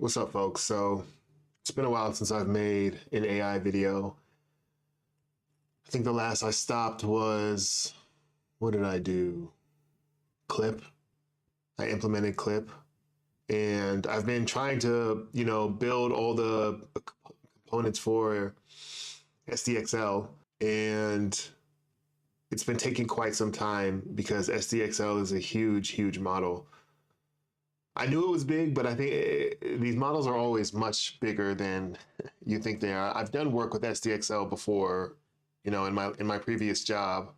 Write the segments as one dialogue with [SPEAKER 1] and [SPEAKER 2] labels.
[SPEAKER 1] What's up, folks? So it's been a while since I've made an AI video. I think the last I stopped was, what did I do? Clip. I implemented Clip. And I've been trying to, build all the components for SDXL. And it's been taking quite some time because SDXL is a huge, huge model. I knew it was big, but I think these models are always much bigger than you think they are. I've done work with SDXL before, in my previous job,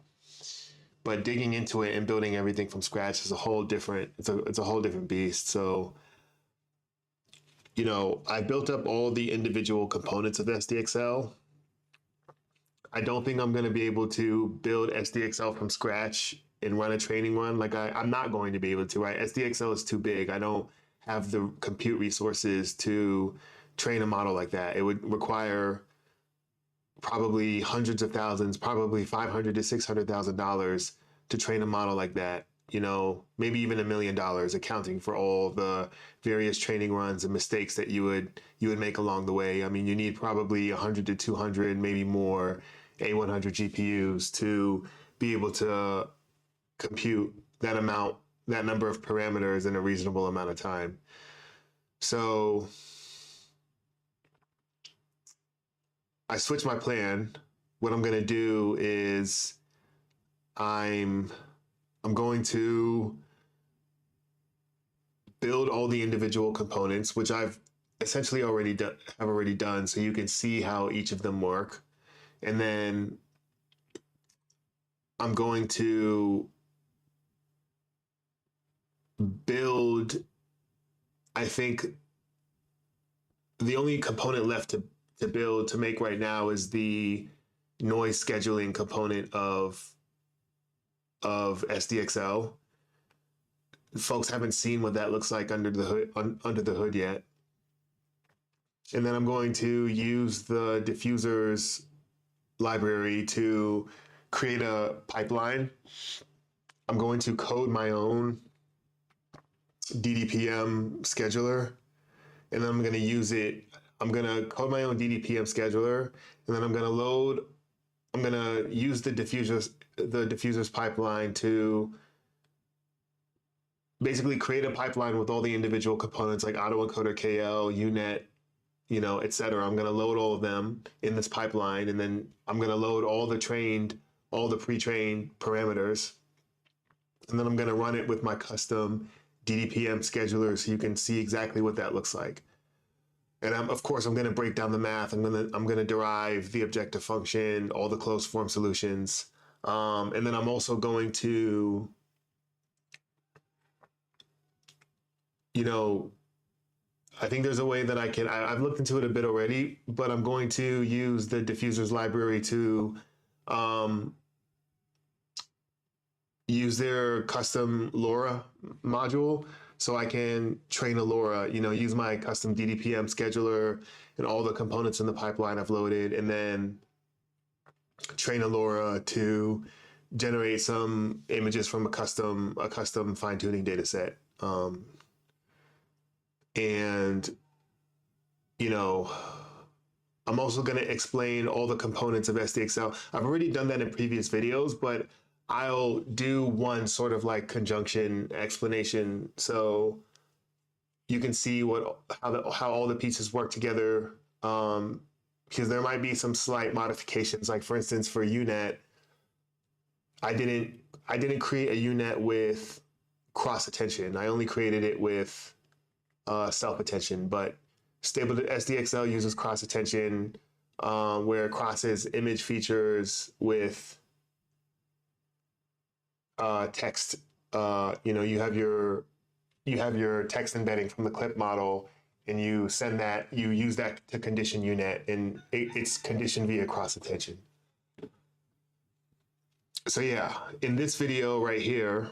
[SPEAKER 1] but digging into it and building everything from scratch is a whole different. It's a whole different beast. So, I built up all the individual components of SDXL. I don't think I'm going to be able to build SDXL from scratch and run a training run. Like I'm not going to be able to, right? SDXL is too big. I don't have the compute resources to train a model like that. It would require probably hundreds of thousands, probably $500,000 to $600,000 to train a model like that. Maybe even $1 million, accounting for all the various training runs and mistakes that you would make along the way. I mean, you need probably 100 to 200, maybe more A100 GPUs to be able to compute that number of parameters in a reasonable amount of time. So I switched my plan. What I'm going to do is I'm going to build all the individual components, which I've essentially already done, so you can see how each of them work. And then I'm going to build, I think the only component left to build, to make right now, is the noise scheduling component of SDXL. Folks haven't seen what that looks like under the hood yet. And then I'm going to use the diffusers library to create a pipeline. I'm going to code my own DDPM scheduler, and then I'm going to use it. I'm going to code my own DDPM scheduler, and then I'm going to use the diffusers pipeline to basically create a pipeline with all the individual components like autoencoder KL, UNet, et cetera. I'm going to load all of them in this pipeline, and then I'm going to load all the pre-trained parameters. And then I'm going to run it with my custom DDPM scheduler so you can see exactly what that looks like. And of course, I'm going to break down the math. I'm going to derive the objective function, all the closed form solutions. And then I'm also going to, I think there's a way that I've looked into it a bit already, but I'm going to use the diffusers library to use their custom LoRa module, so I can train a LoRa, use my custom DDPM scheduler and all the components in the pipeline I've loaded, and then train a LoRa to generate some images from a custom fine-tuning data set. And I'm also going to explain all the components of SDXL. I've already done that in previous videos, but I'll do one sort of like conjunction explanation so you can see how all the pieces work together. Because there might be some slight modifications. Like for instance, for UNet, I didn't create a UNet with cross attention. I only created it with self attention. But Stable SDXL uses cross attention, where it crosses image features with text. You have your text embedding from the clip model, and you use that to condition UNet, and it's conditioned via cross attention. So yeah, in this video right here,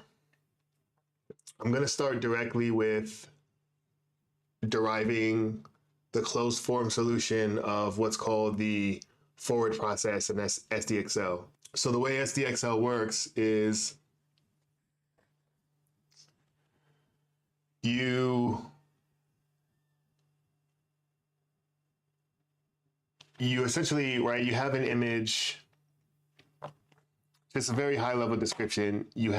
[SPEAKER 1] I'm going to start directly with deriving the closed form solution of what's called the forward process in SDXL. So the way SDXL works is you you essentially, right, you have an image, just a very high level description. You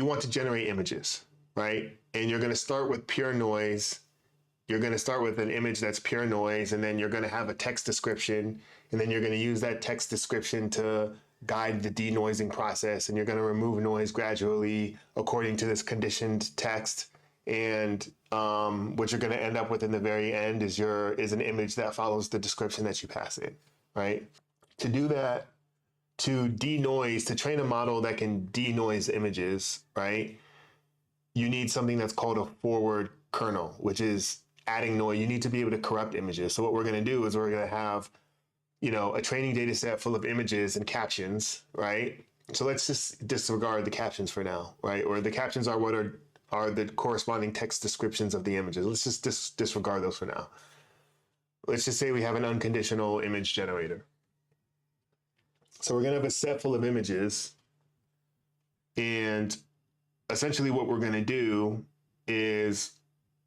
[SPEAKER 1] want to generate images, right? And you're going to start with pure noise. You're going to start with an image that's pure noise, and then you're going to have a text description, and then you're going to use that text description to guide the denoising process, and you're going to remove noise gradually according to this conditioned text. And what you're going to end up with in the very end is an image that follows the description that you pass in, right? To do that, to train a model that can denoise images, right? You need something that's called a forward kernel, which is adding noise. You need to be able to corrupt images. So what we're going to do is we're going to have, a training data set full of images and captions, right? So let's just disregard the captions for now, right? Or the captions are what are the corresponding text descriptions of the images. Let's just disregard those for now. Let's just say we have an unconditional image generator. So we're going to have a set full of images, and essentially what we're going to do is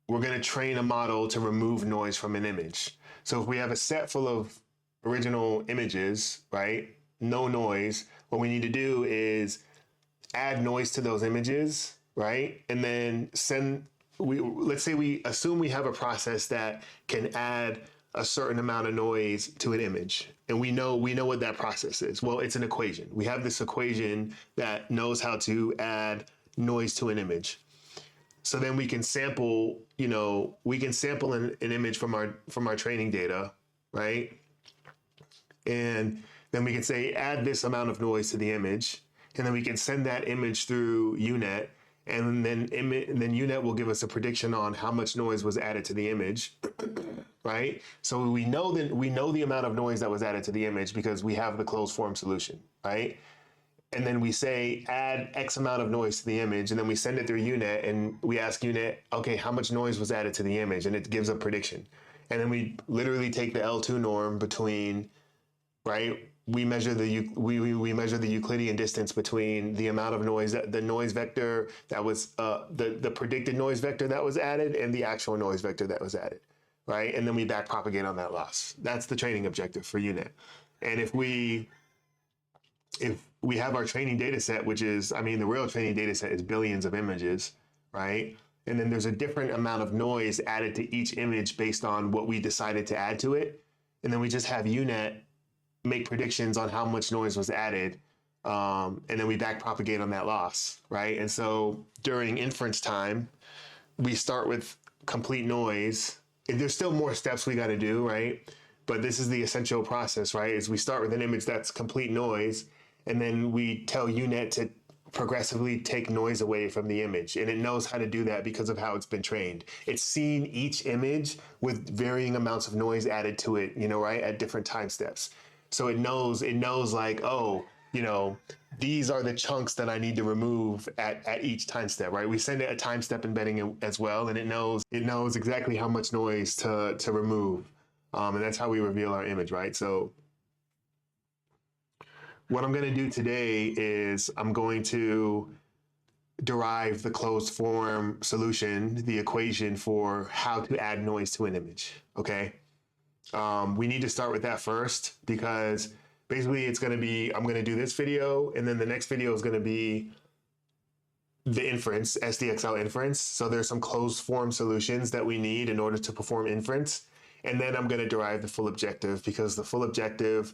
[SPEAKER 1] we're going to train a model to remove noise from an image. So if we have a set full of original images, right, no noise, what we need to do is add noise to those images, right? And then let's say we assume we have a process that can add a certain amount of noise to an image. And we know what that process is. Well, it's an equation. We have this equation that knows how to add noise to an image. So then we can sample, an image from our training data, right? And then we can say, add this amount of noise to the image. And then we can send that image through UNet. And then UNet will give us a prediction on how much noise was added to the image, right? So we know the amount of noise that was added to the image because we have the closed form solution, right? And then we say, add X amount of noise to the image, and then we send it through UNet, and we ask UNet, okay, how much noise was added to the image? And it gives a prediction. And then we literally take the L2 norm between, right? We measure the Euclidean distance between the amount of noise, the noise vector that was the predicted noise vector that was added, and the actual noise vector that was added, right? And then we back propagate on that loss. That's the training objective for UNet. And if we have our training data set, which is, the real training data set is billions of images, right? And then there's a different amount of noise added to each image based on what we decided to add to it. And then we just have UNet make predictions on how much noise was added. And then we back propagate on that loss, right? And so during inference time, we start with complete noise. There's still more steps we got to do, right? But this is the essential process, right? Is we start with an image that's complete noise, and then we tell UNet to progressively take noise away from the image. And it knows how to do that because of how it's been trained. It's seen each image with varying amounts of noise added to it, right? At different time steps. So it knows like, these are the chunks that I need to remove at each time step, right? We send it a time step embedding as well, and it knows exactly how much noise to remove. And that's how we reveal our image, right? So what I'm going to do today is I'm going to derive the closed form solution, the equation for how to add noise to an image, okay? We need to start with that first because basically I'm going to do this video, and then the next video is going to be the inference, SDXL inference. So there's some closed form solutions that we need in order to perform inference. And then I'm going to derive the full objective because the full objective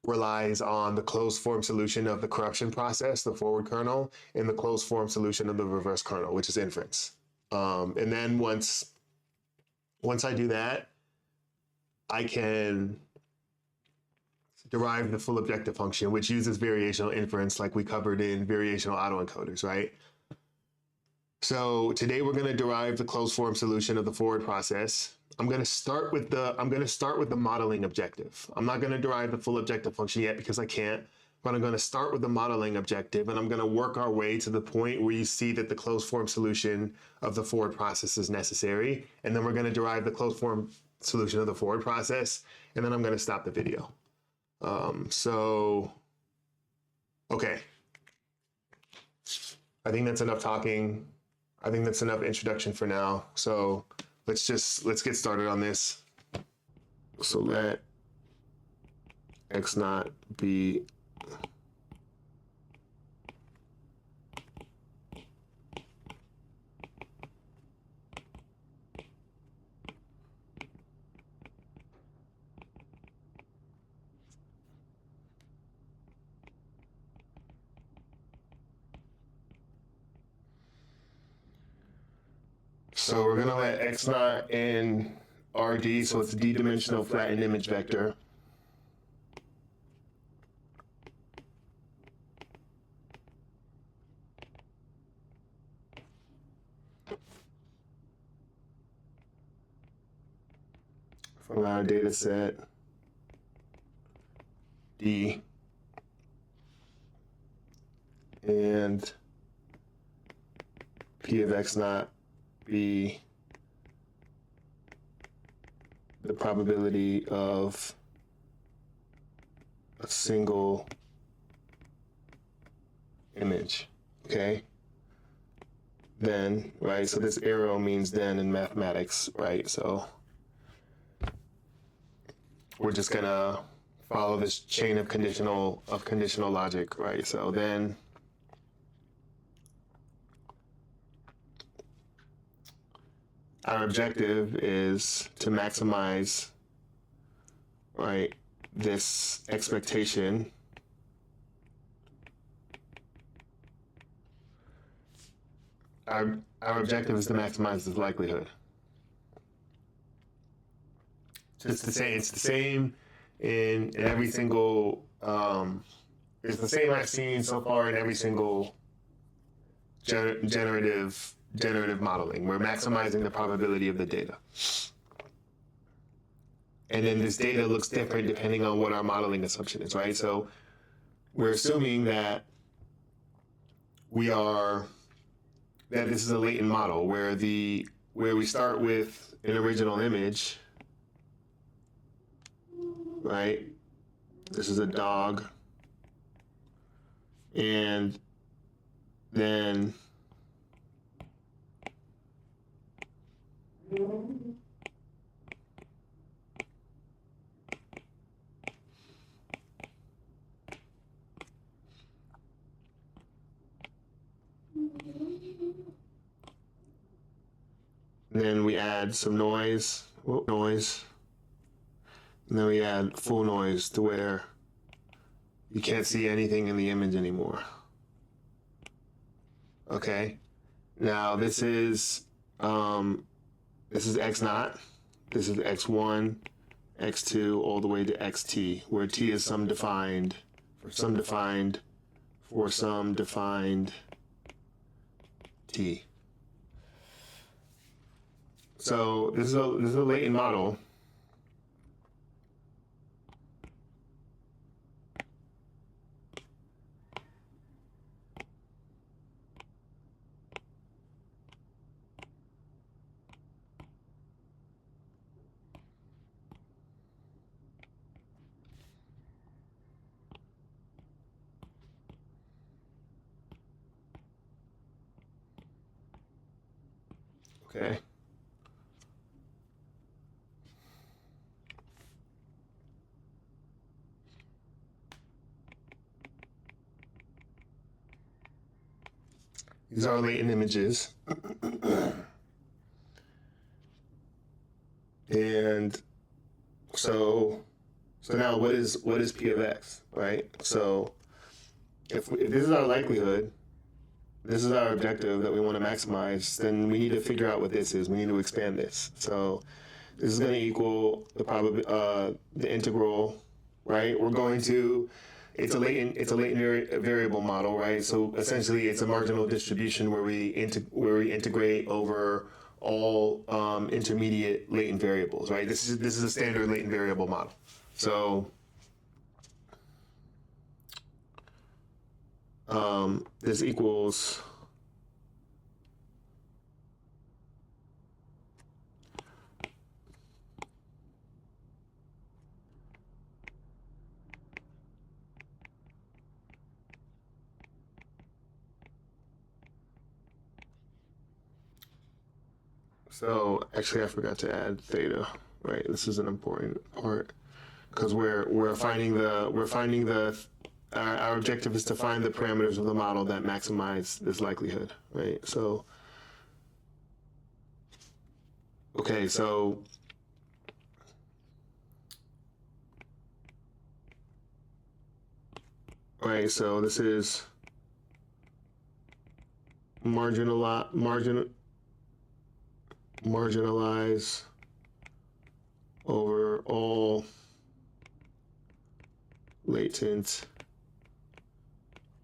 [SPEAKER 1] relies on the closed form solution of the corruption process, the forward kernel, and the closed form solution of the reverse kernel, which is inference. And then once I do that, I can derive the full objective function, which uses variational inference like we covered in variational autoencoders, right? So today we're going to derive the closed form solution of the forward process. I'm going to start with the modeling objective. I'm not going to derive the full objective function yet because I can't, but I'm going to start with the modeling objective, and I'm going to work our way to the point where you see that the closed form solution of the forward process is necessary. And then we're going to derive the closed form solution of the forward process, and then I'm going to stop the video. Okay. I think that's enough talking. I think that's enough introduction for now. So let's get started on this. So let x naught be so we're gonna let x naught in RD, so it's a d-dimensional flattened image vector. From our data set D, and P of x naught be the probability of a single image, okay? Then, right, so this arrow means then in mathematics, right? So we're just gonna follow this chain of conditional logic, right? So then our objective is to maximize, right, this expectation our objective is to maximize this likelihood. It's the same in every single it's the same I've seen so far in every single generative modeling. We're maximizing the probability of the data. And then this data looks different depending on what our modeling assumption is, right? So we're assuming that this is a latent model where we start with an original image, right? This is a dog. And then we add some noise, and then we add full noise to where you can't see anything in the image anymore. Okay, now this is x naught, this is x1, x2, all the way to xt, where t is some defined t. So this is a latent model. Okay. These are latent images. And so now what is P of x, right? So if this is our likelihood, this is our objective that we want to maximize, then we need to figure out what this is. We need to expand this. So this is going to equal the integral, right? It's a latent variable model, right? So essentially, it's a marginal distribution where we integrate over all intermediate latent variables, right? This is a standard latent variable model. So this equals So actually, I forgot to add theta. Right, this is an important part because we're finding the our objective is to find the parameters of the model that maximize this likelihood. Right. So okay, so right, so this is marginalize over all latent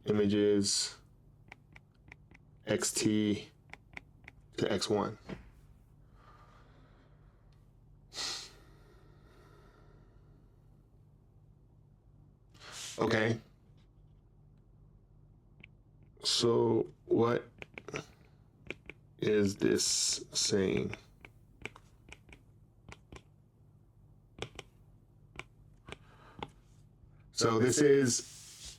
[SPEAKER 1] images xt to x1. Okay. So what is this saying? So this is,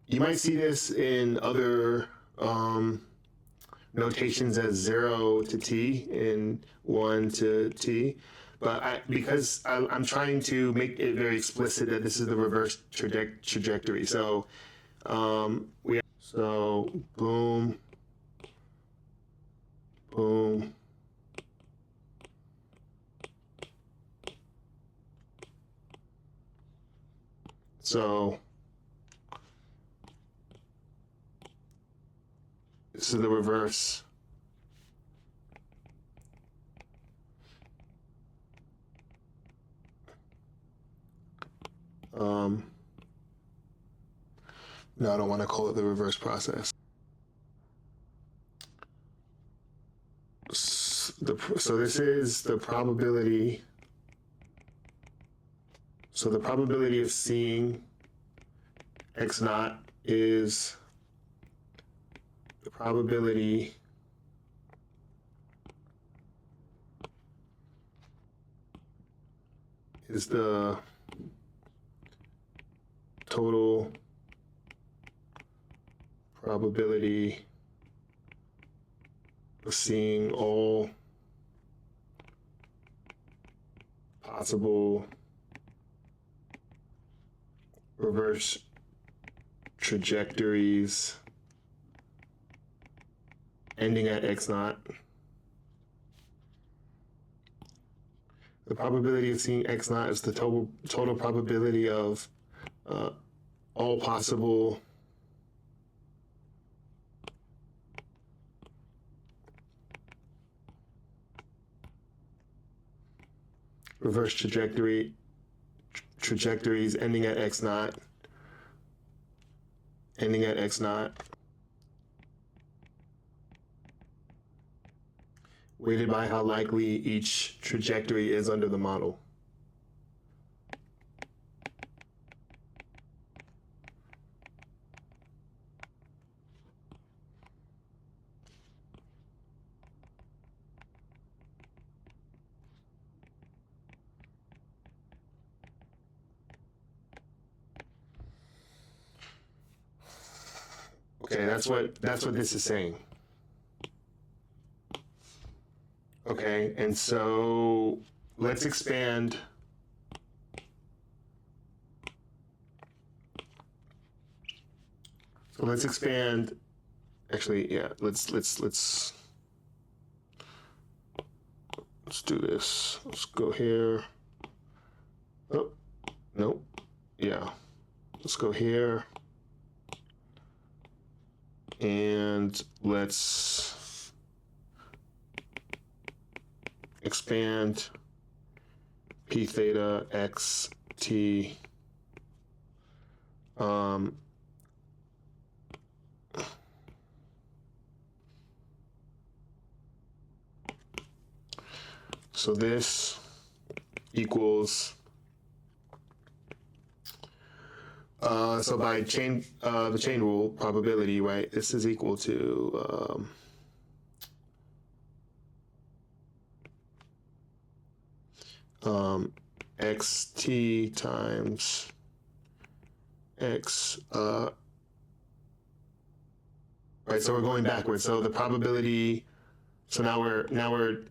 [SPEAKER 1] you might see this in other notations as 0 to t and 1 to t, but because I'm trying to make it very explicit that this is the reverse trajectory. So so boom, boom, so this is the reverse. No, I don't want to call it the reverse process. So this is the probability. So the probability of seeing x naught is the probability is the total probability of seeing all possible reverse trajectories ending at x naught. The probability of seeing x naught is the total probability of all possible reverse trajectories ending at x naught, weighted by how likely each trajectory is under the model. Okay, that's what this is saying. Okay, and so let's expand. So let's expand. Actually, yeah, let's do this. Let's go here. Oh, no. Yeah. Let's go here. And let's expand p theta x t so this equals so by the chain rule probability, right, this is equal to xt times x, right, so we're going backwards. So the probability So now we're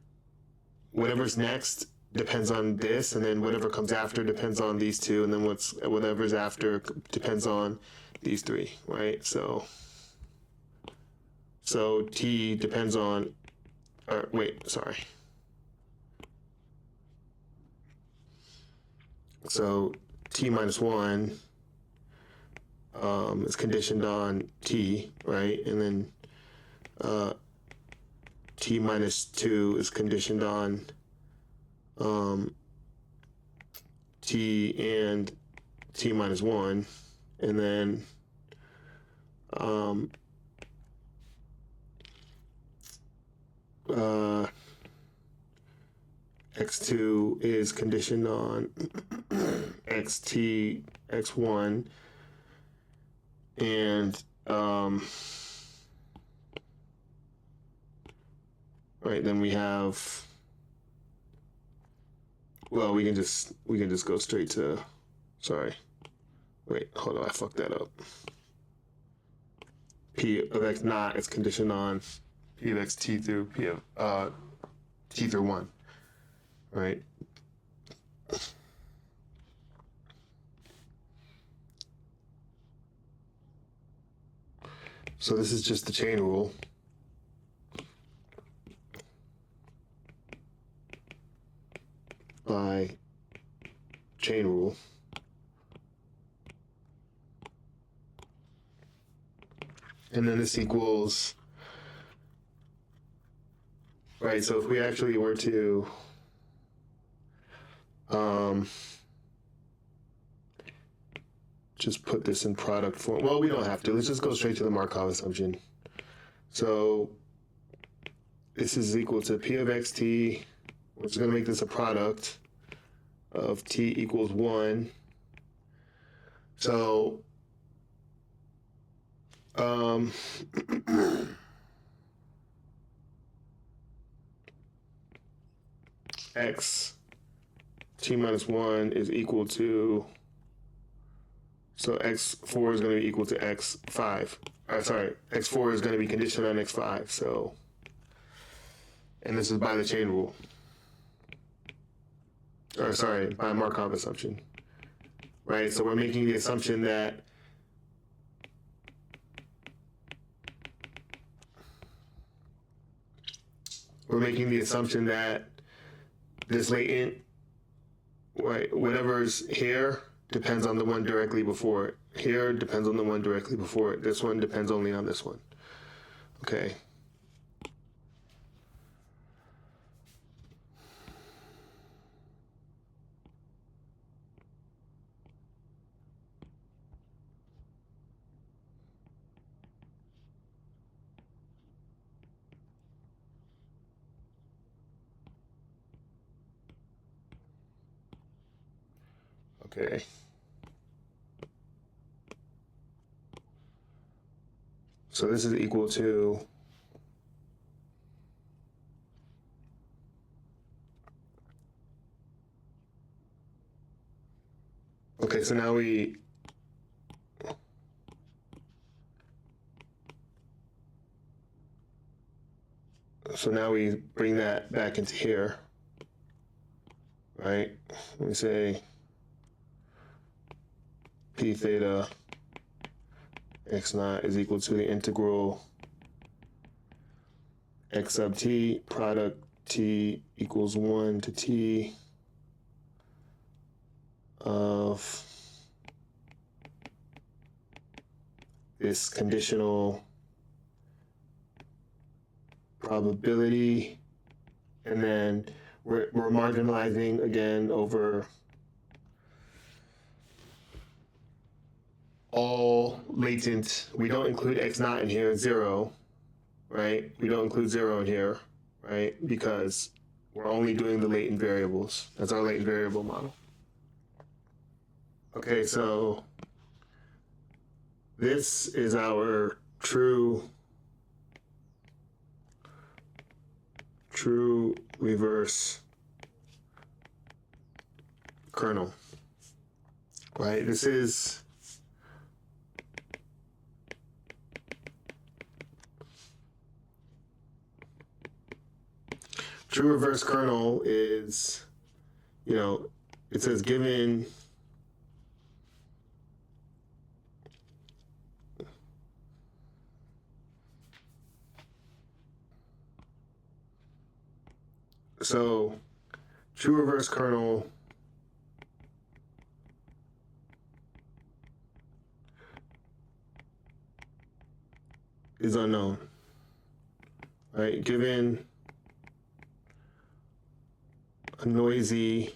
[SPEAKER 1] whatever's next depends on this, and then whatever comes after depends on these two, and then whatever's after depends on these three, right? So t depends on, or wait, sorry. So t minus 1 is conditioned on t, right? And then t minus 2 is conditioned on t and t minus 1. And then x2 is conditioned on xt, x1, and right, then we have, well, we can just go straight to, sorry, wait, hold on, I fucked that up. P of x naught is conditioned on p of x t through p of t through 1, right? So this is just the chain rule. By chain rule. And then this equals, right, so if we actually were to just put this in product form, well, we don't have to, let's just go straight to the Markov assumption. So this is equal to p of xt, which is going to make this a product of t equals 1. So x t minus 1 is equal to, so x4 is going to be equal to x5. Sorry, x4 is going to be conditioned on x5. So, and this is by the chain rule. Or sorry, by Markov assumption. Right, so we're making the assumption that this latent, right, whatever's here depends on the one directly before it. Here depends on the one directly before it. This one depends only on this one. Okay. Okay. So this is equal to so now we bring that back into here, right? We say p theta x naught is equal to the integral x sub t product t equals 1 to t of this conditional probability, and then we're marginalizing again over all latent. We don't include x naught in here, 0, right? We don't include 0 in here, right? Because we're only doing the latent variables. That's our latent variable model. Okay, so this is our true reverse kernel, right? This is true reverse kernel is, it says given so true reverse kernel is unknown, right? Given a noisy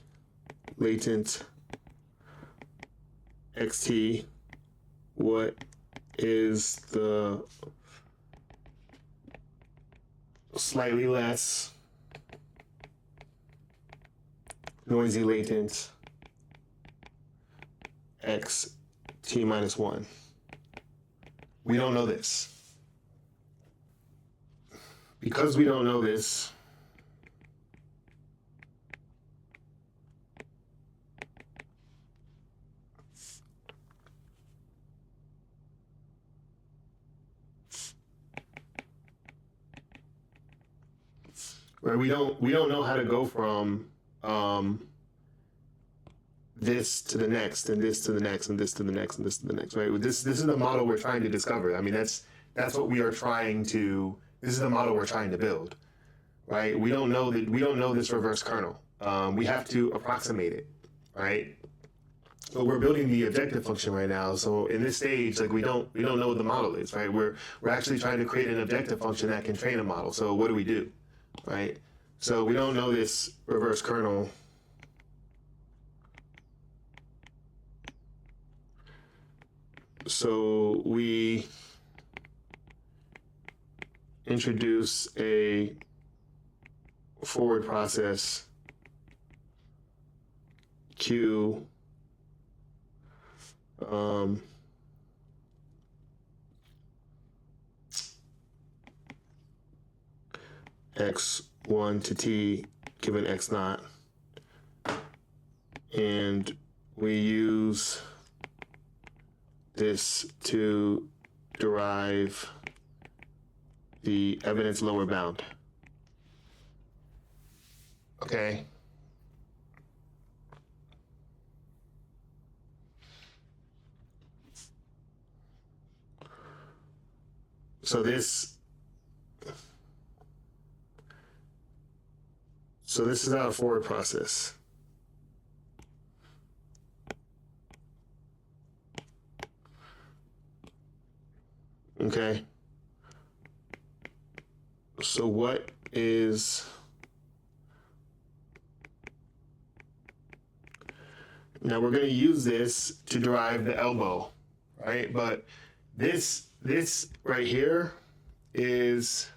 [SPEAKER 1] latent xt, what is the slightly less noisy latent xt minus 1? We don't know this. Because we don't know this, right? We don't know how to go from this to the next, and this to the next, and this to the next, and this to the next, right? This is the model we're trying to discover. I mean, that's what we are trying to. This is the model we're trying to build, right? We don't know this reverse kernel. We have to approximate it, right? But we're building the objective function right now. So in this stage, like we don't know what the model is, right? We're actually trying to create an objective function that can train a model. So what do? Right? So we don't know this reverse kernel. So we introduce a forward process Q x1 to t given x naught, and we use this to derive the evidence lower bound. Okay. So this is our forward process. Okay. So what is now we're going to use this to derive the elbow, right? But this right here is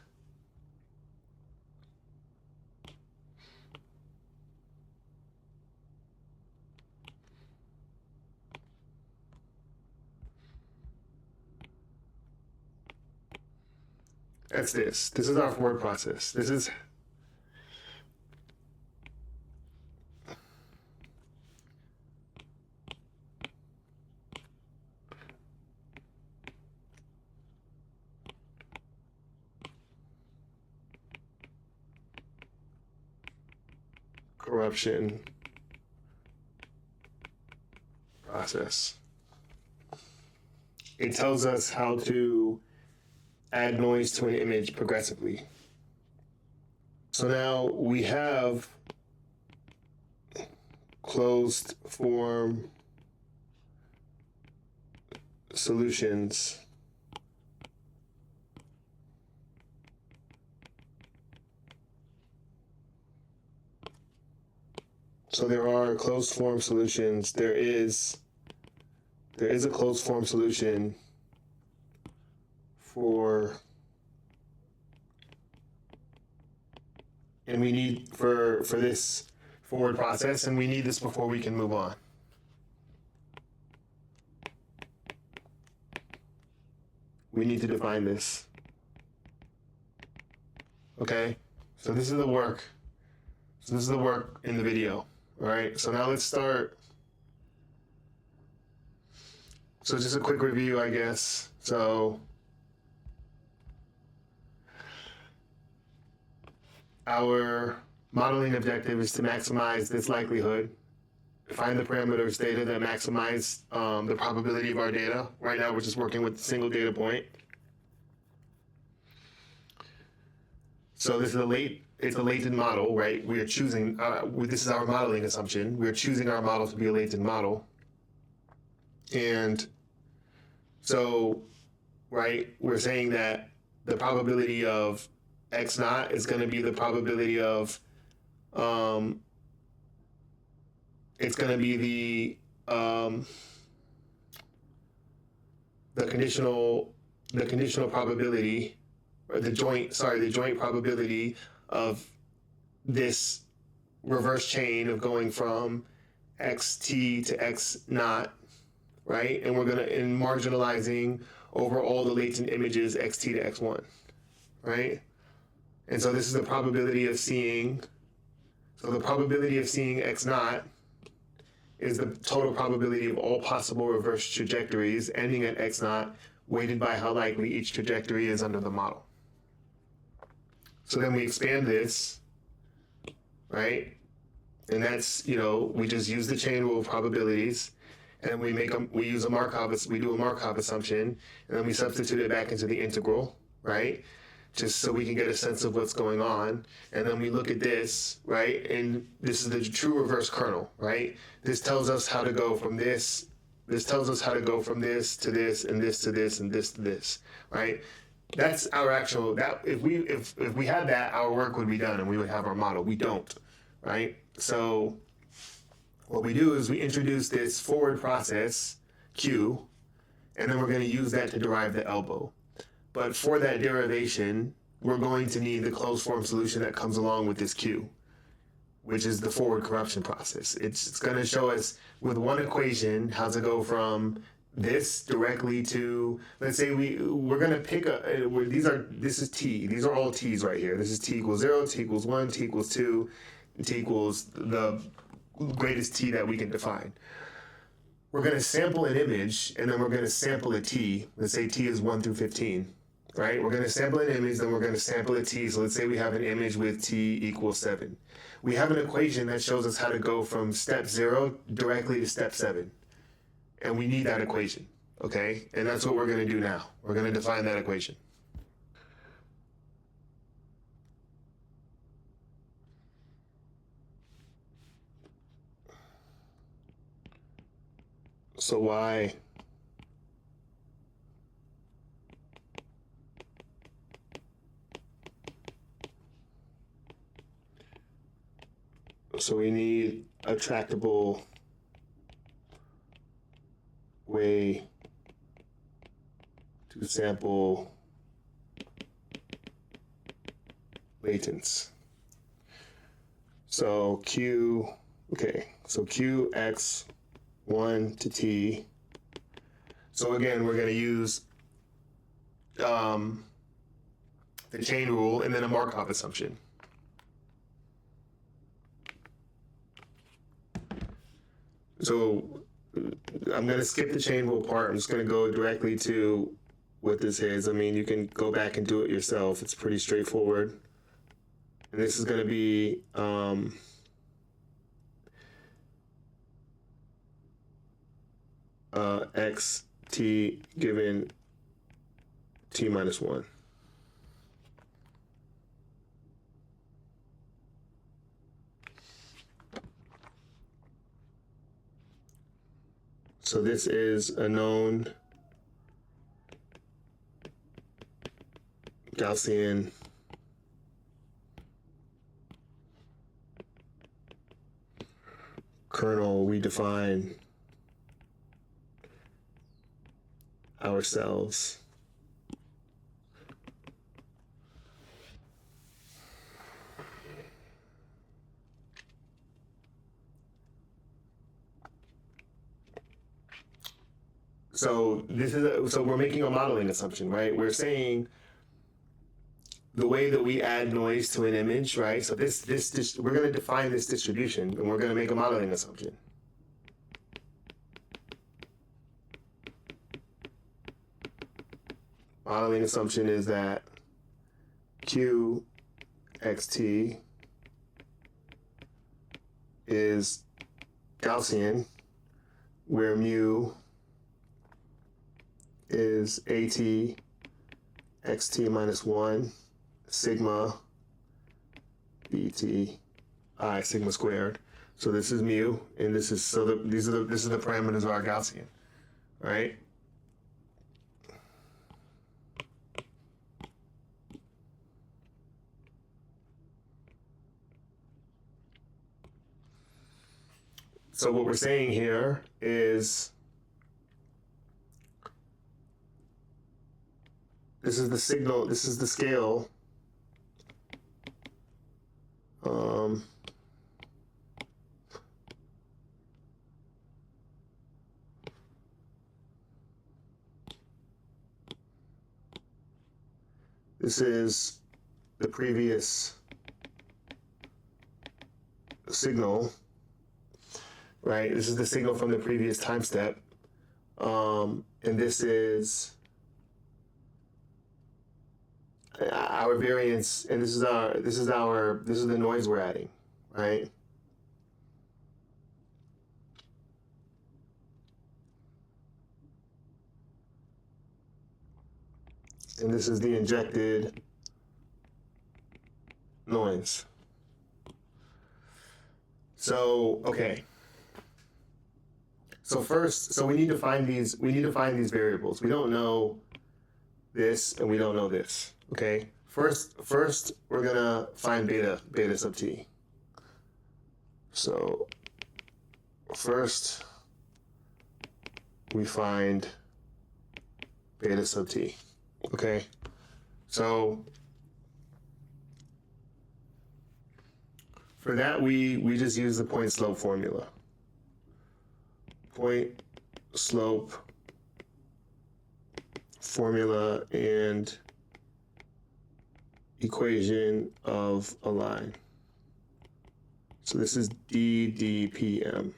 [SPEAKER 1] that's this. This is our forward process. This is corruption process. It tells us how to add noise to an image progressively. So now we have closed form solutions So there are closed form solutions. There is a closed form solution for, and we need for this forward process, and we need this before we can move on. We need to define this. Okay, so this is the work. So this is the work in the video. All right, so now let's start. So just a quick review, I guess. So our modeling objective is to maximize this likelihood, find the parameters data that maximize the probability of our data. Right now, we're just working with a single data point. So this is it's a latent model, right? We are choosing, this is our modeling assumption. We're choosing our model to be a latent model. And so, right, we're saying that the probability of X naught is going to be the probability of, it's going to be the conditional probability, or the joint probability of this reverse chain of going from xt to x naught, right? And we're going to, in marginalizing over all the latent images xt to x1, right? And so this is the probability of seeing, so the probability of seeing x naught is the total probability of all possible reverse trajectories ending at x naught, weighted by how likely each trajectory is under the model. So then we expand this, right? And that's, we just use the chain rule of probabilities, and we do a Markov assumption, and then we substitute it back into the integral, right? Just so we can get a sense of what's going on. And then we look at this, right? And this is the true reverse kernel, right? This tells us how to go from this. This tells us how to go from this to this, and this to this, and this to this, right? That's our actual, if we had that, our work would be done and we would have our model. We don't, right? So what we do is we introduce this forward process, Q, and then we're going to use that to derive the elbow. But for that derivation, we're going to need the closed form solution that comes along with this Q, which is the forward corruption process. It's going to show us with one equation how to go from this directly to, let's say we're going to pick this is T. These are all T's right here. This is T equals 0, T equals 1, T equals 2, and T equals the greatest T that we can define. We're going to sample an image, and then we're going to sample a T. Let's say T is 1 through 15, right? We're going to sample an image, then we're going to sample a T. So let's say we have an image with T equals 7. We have an equation that shows us how to go from step 0 directly to step 7. And we need that equation, okay? And that's what we're going to do now. We're going to define that equation. So why? So we need a tractable way to sample latents. So Q, so Qx 1 to T. So again, we're going to use the chain rule and then a Markov assumption. So I'm going to skip the chain rule part. I'm just going to go directly to what this is. I mean, you can go back and do it yourself. It's pretty straightforward. And this is going to be xt given t minus 1. So this is a known Gaussian kernel we define ourselves. So so we're making a modeling assumption, right? We're saying the way that we add noise to an image, right? So we're going to define this distribution, and we're going to make a modeling assumption. Modeling assumption is that Q xt is Gaussian, where mu is AT xt minus 1 sigma bt I sigma squared. So this is mu, and this is this is the parameters of our Gaussian, right? So what we're saying here is this is the signal, this is the scale. This is the previous signal, right? This is the signal from the previous time step. And this is our variance, and this is the noise we're adding, right? And this is the injected noise. So, okay. So first, so we need to find these variables. We don't know this and we don't know this, okay? First we're gonna find beta sub t. So first we find beta sub t. Okay, so for that we just use the point slope formula. Point slope formula and equation of a line. So this is ddpm.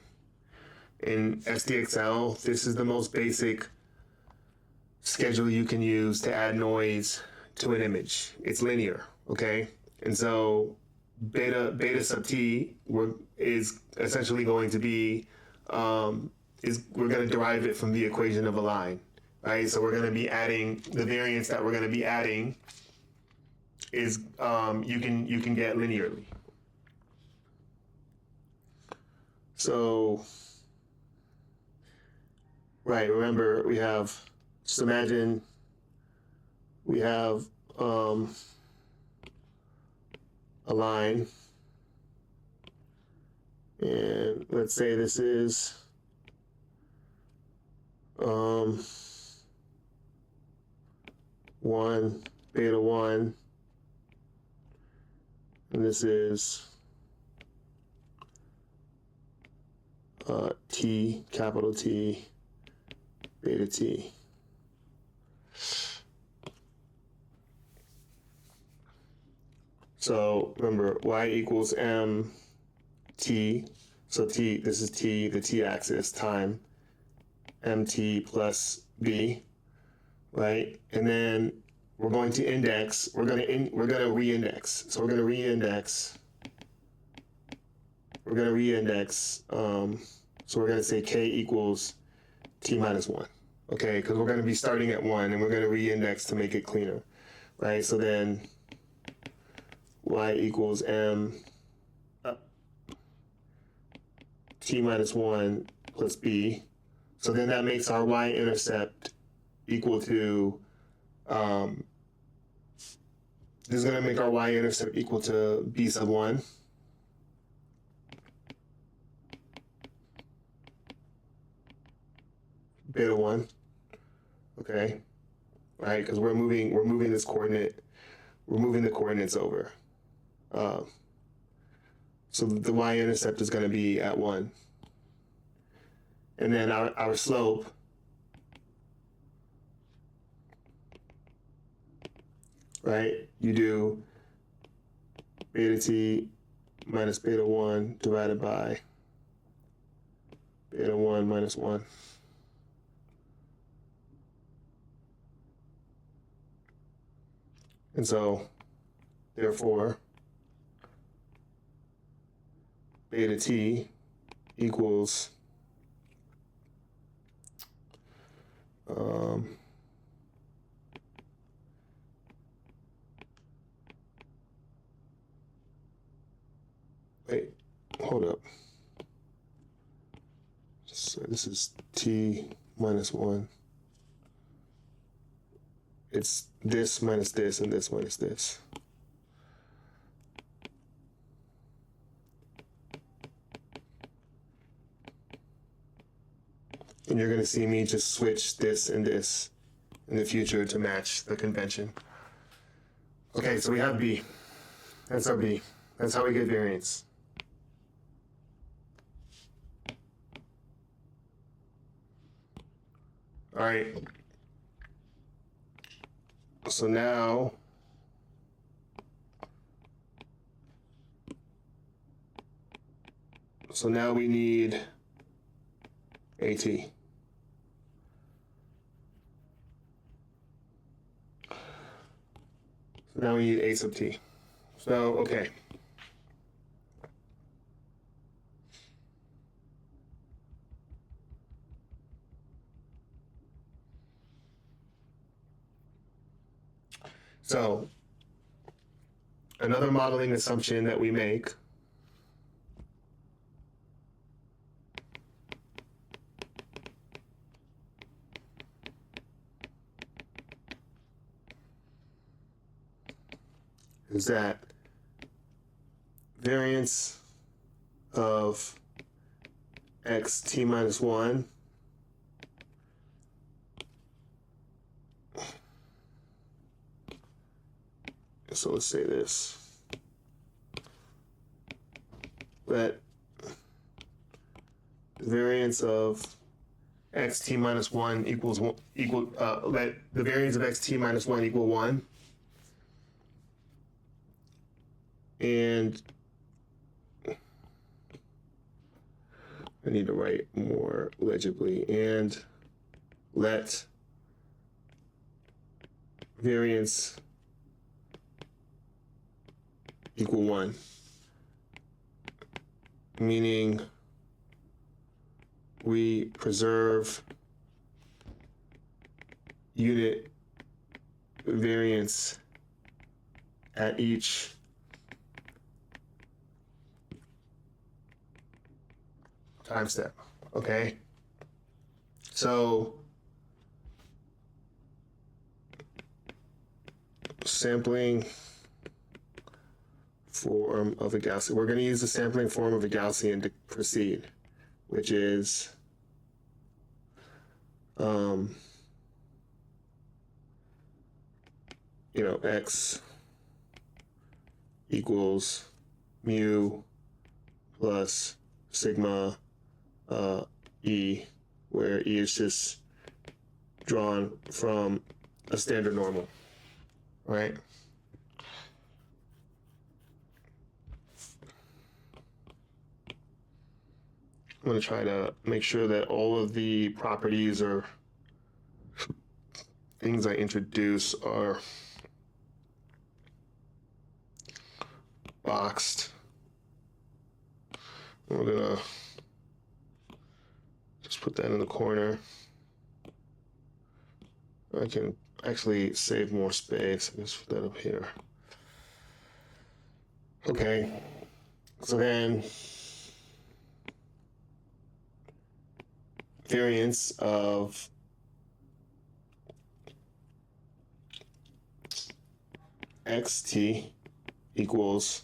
[SPEAKER 1] In SDXL, this is the most basic schedule you can use to add noise to an image. It's linear, okay? And so beta sub t is essentially going to be, we're going to derive it from the equation of a line, right? So we're going to be adding, the variance that we're going to be adding is you can get linearly. So, right, remember we have, just imagine we have a line, and let's say this is 1 beta 1, and this is t, capital T, beta t. So remember, y equals m t, so t, this is t, the t-axis, time, mt plus b, right? And then we're going to index, we're going to re-index. So we're going to re-index, so we're going to say k equals t minus 1, okay? Because we're going to be starting at 1, and we're going to re-index to make it cleaner, right? So then y equals m t minus 1 plus b. So then that makes our y-intercept equal to, this is going to make our y-intercept equal to b sub 1. Beta 1, okay, right? Because we're moving this coordinate, we're moving the coordinates over. So the y-intercept is going to be at 1. And then our slope, right? You do beta t minus beta 1 divided by beta 1 minus 1. And so, therefore, beta t equals wait, hold up. So this is t minus 1. It's this minus this and this minus this. And you're going to see me just switch this and this in the future to match the convention. Okay, so we have B. That's our B. That's how we get variance. All right. So now we need AT. So now we need A sub T. So, okay. So, another modeling assumption that we make is that variance of xt minus 1 so let's say this, that the variance of xt minus 1 equals let the variance of xt minus 1 equal 1, and I need to write more legibly, and let variance equal 1, meaning we preserve unit variance at each time step, okay? So sampling form of a Gaussian, we're going to use the sampling form of a Gaussian to proceed, which is x equals mu plus sigma e, where e is just drawn from a standard normal, right? I'm going to try to make sure that all of the properties or things I introduce are boxed. We're going to just put that in the corner. I can actually save more space. Let's put that up here. Okay, so then variance of xt equals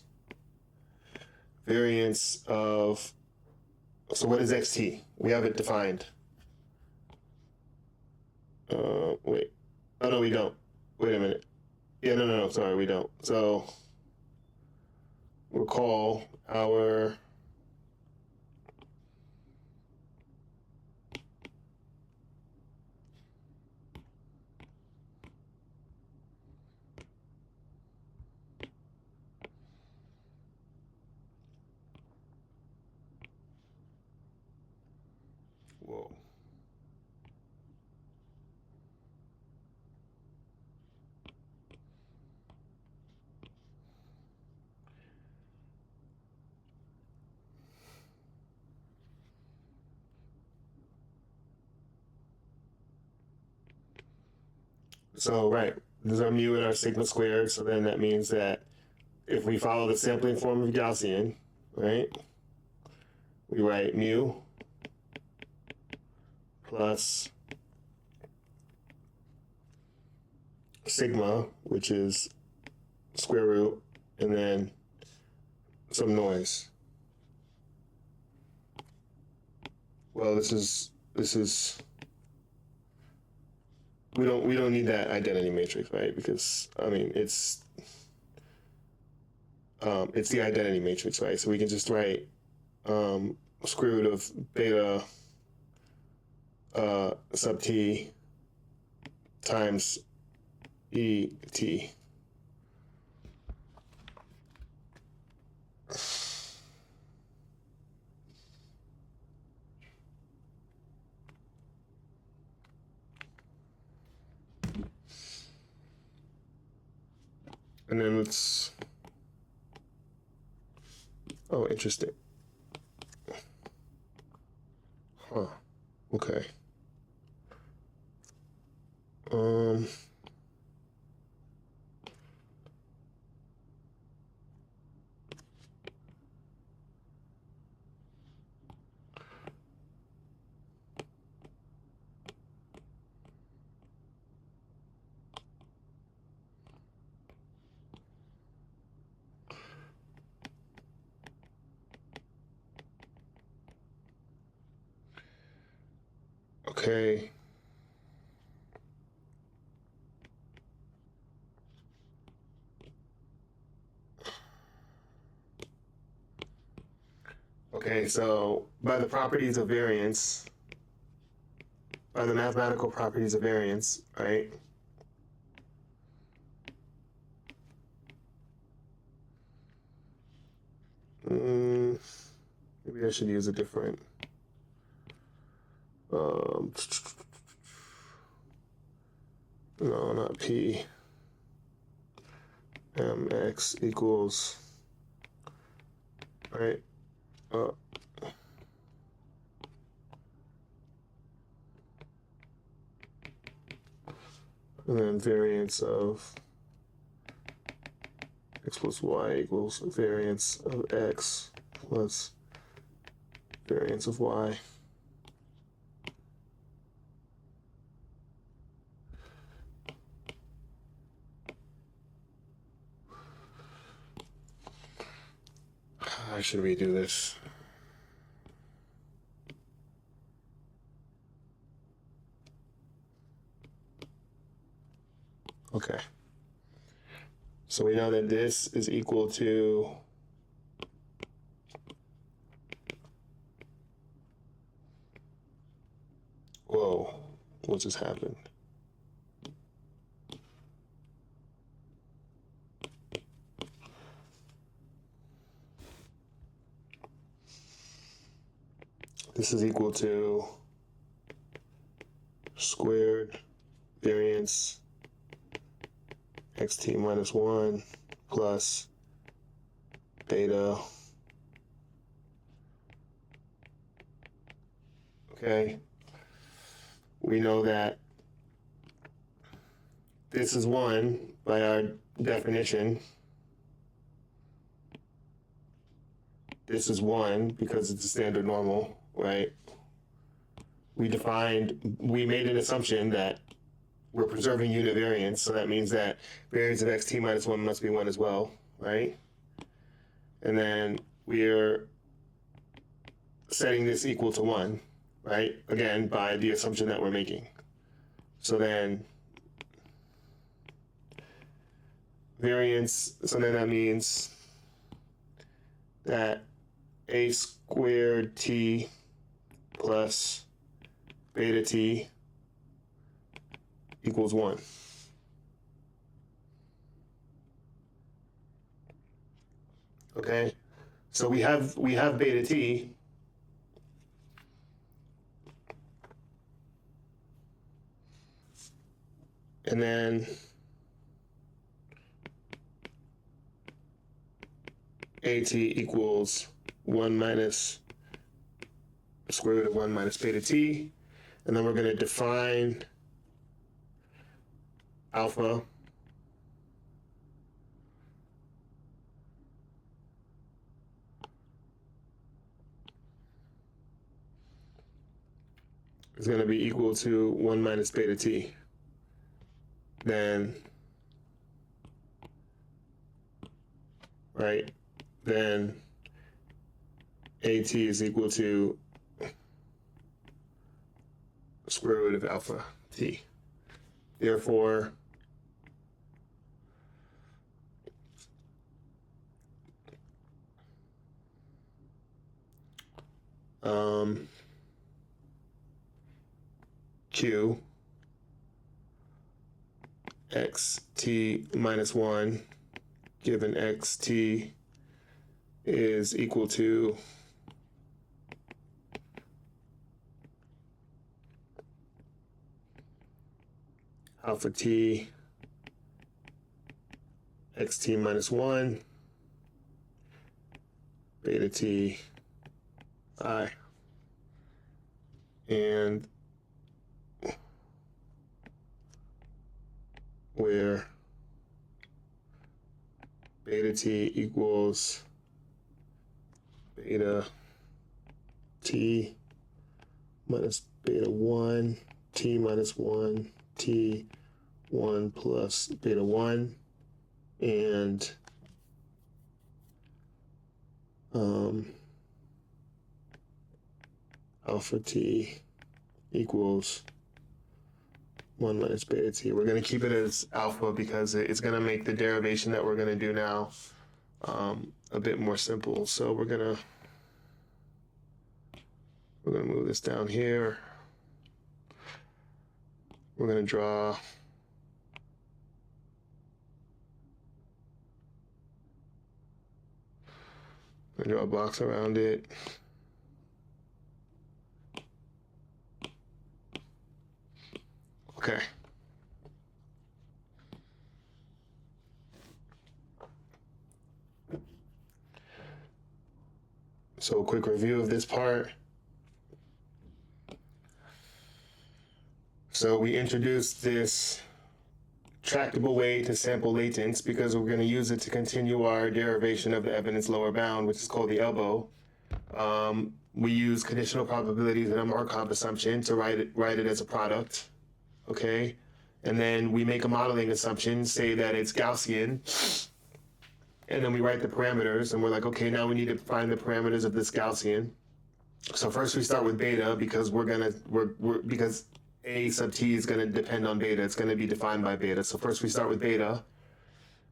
[SPEAKER 1] variance of, so what is xt? We have it defined. Wait, oh no, we don't. Wait a minute. Yeah, no, sorry, we don't. So recall our whoa. So, right, this is our mu and our sigma squared. So then that means that if we follow the sampling form of Gaussian, right, we write mu plus sigma, which is square root, and then some noise. Well, this is we don't need that identity matrix, right? Because I mean it's the identity matrix, right? So we can just write square root of beta sub t times et. And then let's, oh, interesting. Huh, okay. Okay. Okay, so by the properties of variance, by the mathematical properties of variance, right? Maybe I should use a different. No, not P. Mx equals, right? And then variance of x plus y equals variance of x plus variance of y. I should redo this. Okay. So we know that this is equal to whoa, what just happened? This is equal to squared variance xt minus 1 plus beta. Okay. We know that this is 1 by our definition. This is 1 because it's a standard normal, right? We made an assumption that we're preserving unit variance, so that means that variance of xt minus 1 must be 1 as well, right? And then we're setting this equal to 1, right? Again, by the assumption that we're making. So then variance, so then that means that a squared t plus beta t equals 1. Okay, so we have beta t, and then at equals 1 minus square root of 1 minus beta t, and then we're going to define alpha is going to be equal to 1 minus beta t, then, right, then AT is equal to square root of alpha t. Therefore, Q xt minus 1 given xt is equal to alpha t xt minus 1 beta t I. And where beta t equals beta t minus beta 1, t minus 1, t 1 plus beta 1, and alpha t equals 1 minus beta t. We're going to keep it as alpha because it's going to make the derivation that we're going to do now a bit more simple. So we're going to move this down here. We're going to draw a box around it. Okay. So a quick review of this part. So we introduced this tractable way to sample latents because we're going to use it to continue our derivation of the evidence lower bound, which is called the elbow. We use conditional probabilities and a Markov assumption to write it as a product. Okay, and then we make a modeling assumption, say that it's Gaussian, and then we write the parameters, and we're like, okay, now we need to find the parameters of this Gaussian. So first we start with beta because because A sub t is gonna depend on beta. It's gonna be defined by beta. So first we start with beta.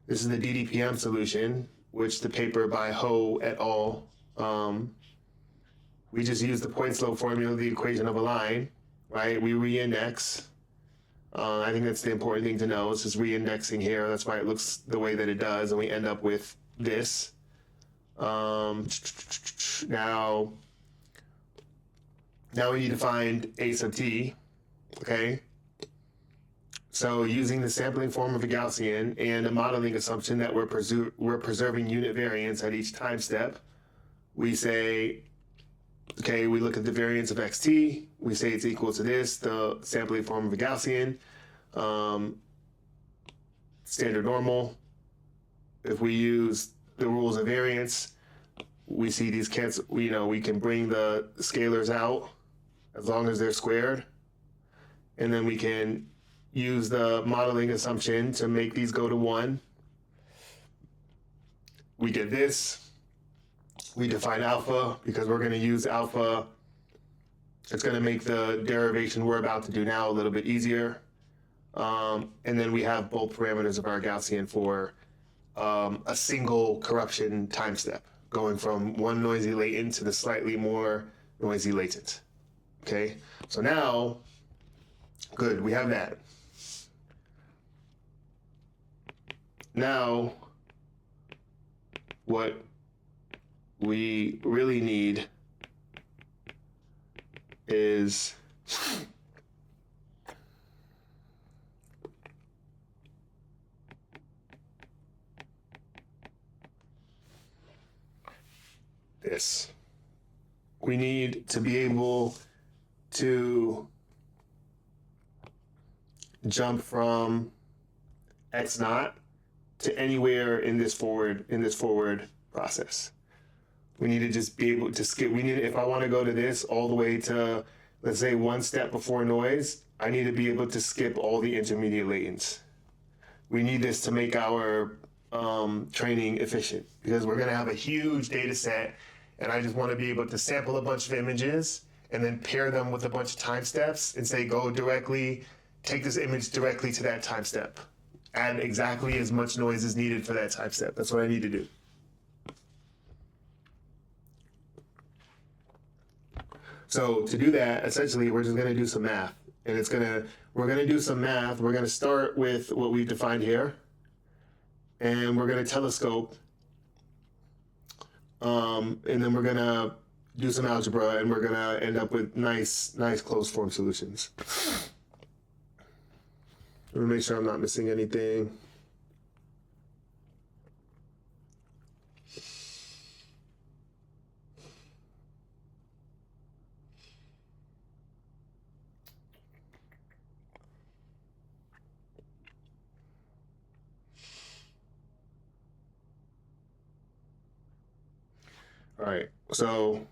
[SPEAKER 1] This is the DDPM solution, which the paper by Ho et al. We just use the point slope formula, the equation of a line, right? We reindex. I think that's the important thing to know. It's just reindexing here. That's why it looks the way that it does, and we end up with this. Now we need to find A sub t. Okay. So using the sampling form of a Gaussian and a modeling assumption that we're preserving unit variance at each time step, we say, okay, we look at the variance of xt. We say it's equal to this, the sampling form of a Gaussian, standard normal. If we use the rules of variance, we see these cancel. We can bring the scalars out as long as they're squared, and then we can use the modeling assumption to make these go to 1. We get this. We define alpha because we're going to use alpha. It's going to make the derivation we're about to do now a little bit easier. And then we have both parameters of our Gaussian for a single corruption time step, going from one noisy latent to the slightly more noisy latent. Okay, so now, good, we have that. Now, what we really need is this. We need to be able to jump from x naught to anywhere in this forward process. We need to just be able to skip. We need, if I want to go to this all the way to, let's say, one step before noise, I need to be able to skip all the intermediate latents. We need this to make our training efficient, because we're going to have a huge data set, and I just want to be able to sample a bunch of images and then pair them with a bunch of time steps and say, go directly, take this image directly to that time step. Add exactly as much noise as needed for that time step. That's what I need to do. So to do that, essentially, we're just going to do some math. And we're going to do some math. We're going to start with what we've defined here. And we're going to telescope. And then we're going to do some algebra, and we're going to end up with nice closed form solutions. Let me make sure I'm not missing anything. All right, so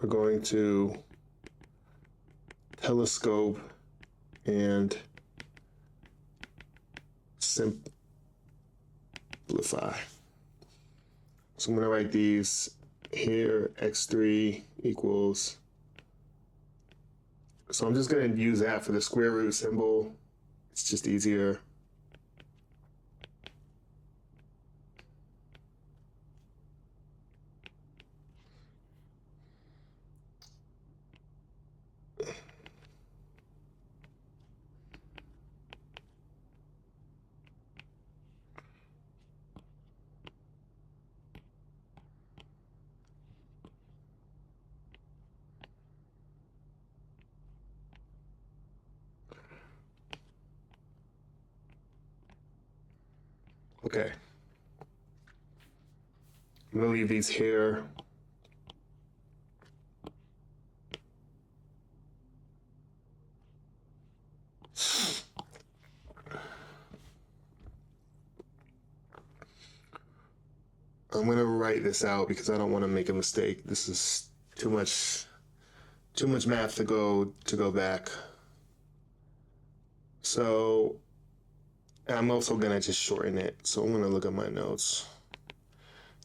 [SPEAKER 1] we're going to telescope and simplify. So I'm going to write these here, x3 equals. So I'm just going to use that for the square root symbol. It's just easier. Okay. I'm going to leave these here. I'm going to write this out because I don't want to make a mistake. This is too much math to go back. So I'm also going to just shorten it. So I'm going to look at my notes.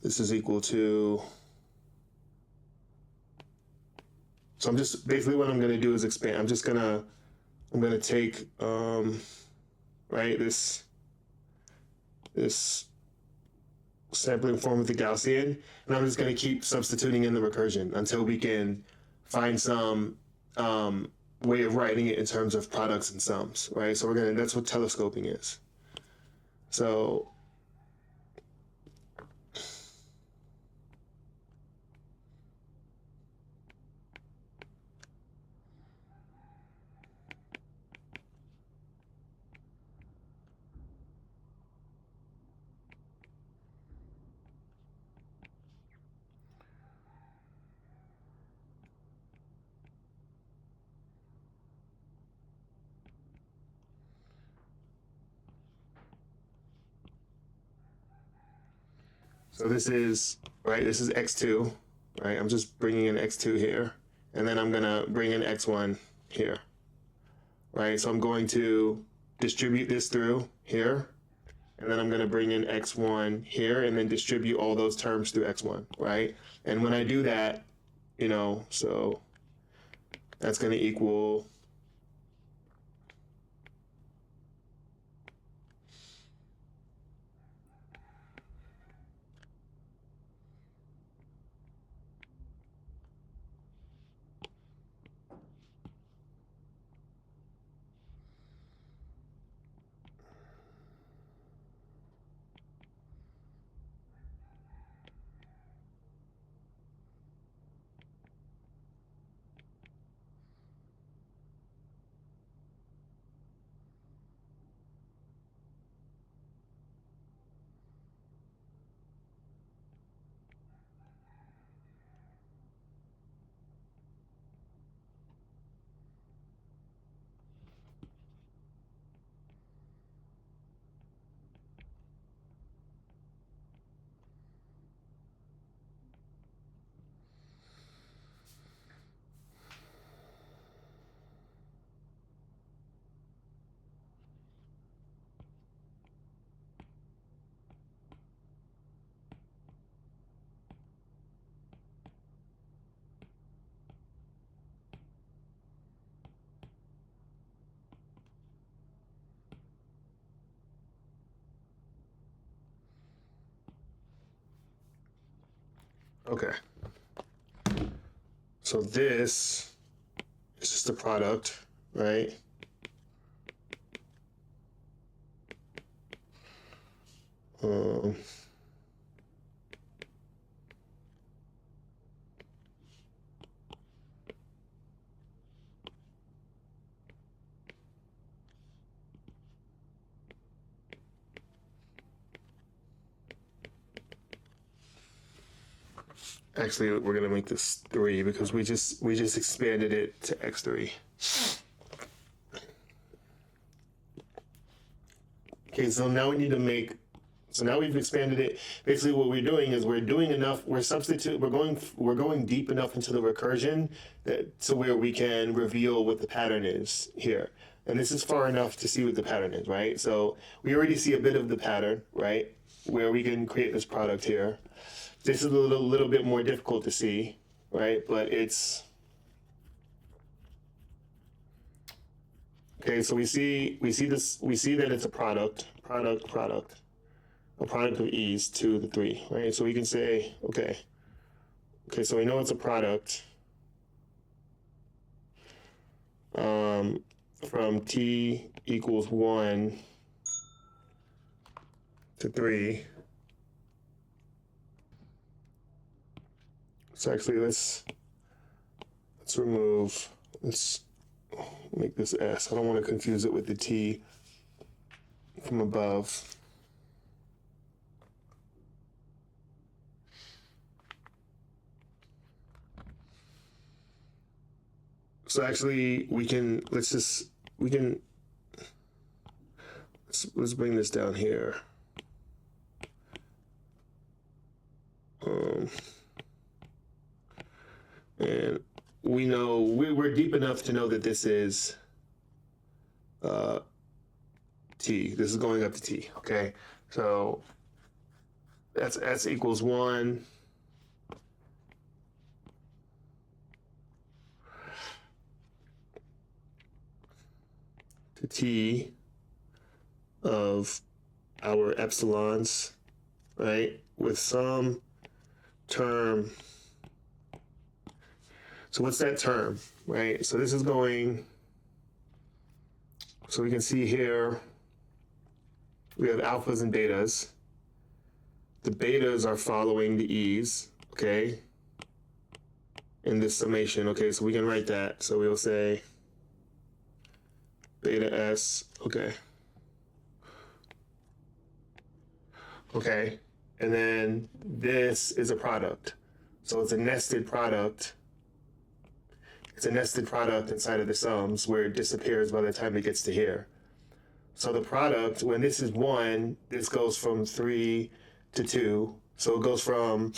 [SPEAKER 1] This is equal to, so I'm just, basically what I'm going to do is expand. I'm going to take, right, this sampling form with the Gaussian, and I'm just going to keep substituting in the recursion until we can find some way of writing it in terms of products and sums, right? So that's what telescoping is. So this is, right, this is x2, right? I'm just bringing in x2 here, and then I'm going to bring in x1 here, right? So I'm going to distribute this through here, and then I'm going to bring in x1 here, and then distribute all those terms through x1, right? And when I do that, so that's going to equal, Okay. So this is just a product, right? Actually, we're gonna make this 3 because we just expanded it to x3. Okay, so now we need to make. So now we've expanded it. Basically, what we're doing is we're doing enough. We're going deep enough into the recursion to where we can reveal what the pattern is here. And this is far enough to see what the pattern is, right? So we already see a bit of the pattern, right? Where we can create this product here. This is a little bit more difficult to see, right? But it's okay. So we see that it's a product of e's 2 to the 3, right? So we can say okay. So we know it's a product from t equals 1 to 3. So actually, let's make this s. I don't want to confuse it with the t from above. So actually, let's bring this down here. And we know we're deep enough to know that this is t. This is going up to t. Okay, so that's s equals 1. To t of our epsilons, right, with some term. So what's that term, right? So this is going, so we can see here, we have alphas and betas. The betas are following the e's, okay, in this summation. Okay, so we can write that. So we'll say beta s, okay. Okay, and then this is a product. So it's a nested product. It's a nested product inside of the sums where it disappears by the time it gets to here. So the product, when this is 1, this goes from 3 to 2. So it goes from,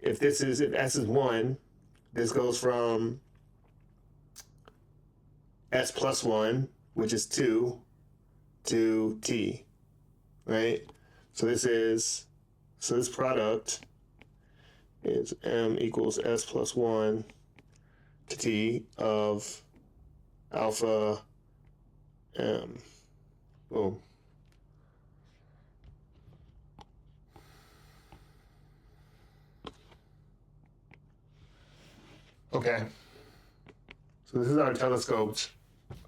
[SPEAKER 1] if s is 1, this goes from s plus 1, which is 2, to t, right? So this product is m equals s plus 1 to t of alpha m. Boom. Okay. So this is our telescoped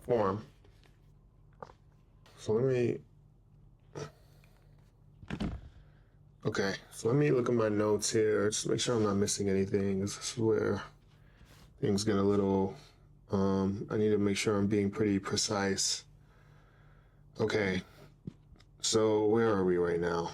[SPEAKER 1] form. So let me look at my notes here, just make sure I'm not missing anything. This is where things get a little, I need to make sure I'm being pretty precise. Okay, so where are we right now?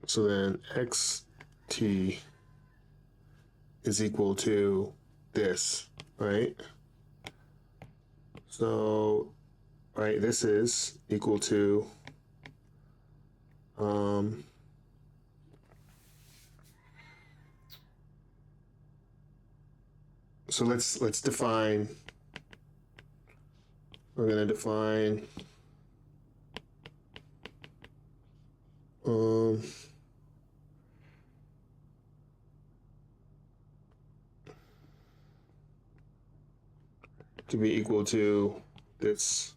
[SPEAKER 1] So then xt is equal to this, right? So, right, this is equal to, so let's define, we're gonna define um, to be equal to this.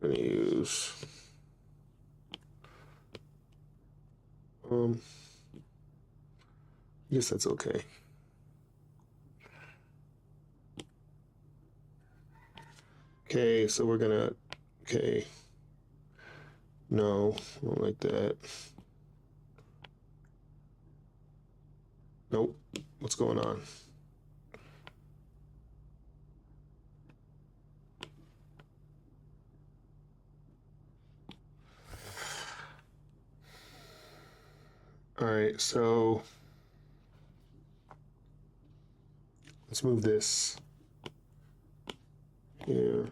[SPEAKER 1] I'm gonna use I guess that's okay. Okay, so we're gonna, okay, no, I don't like that. Nope, what's going on? All right, so let's move this here.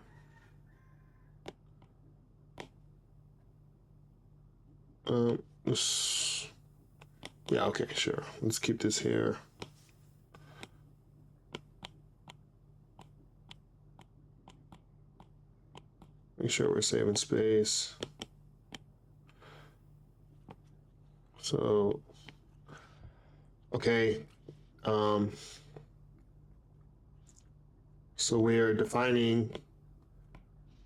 [SPEAKER 1] Yeah, okay, sure. Let's keep this here. Make sure we're saving space. So, okay. So we're defining,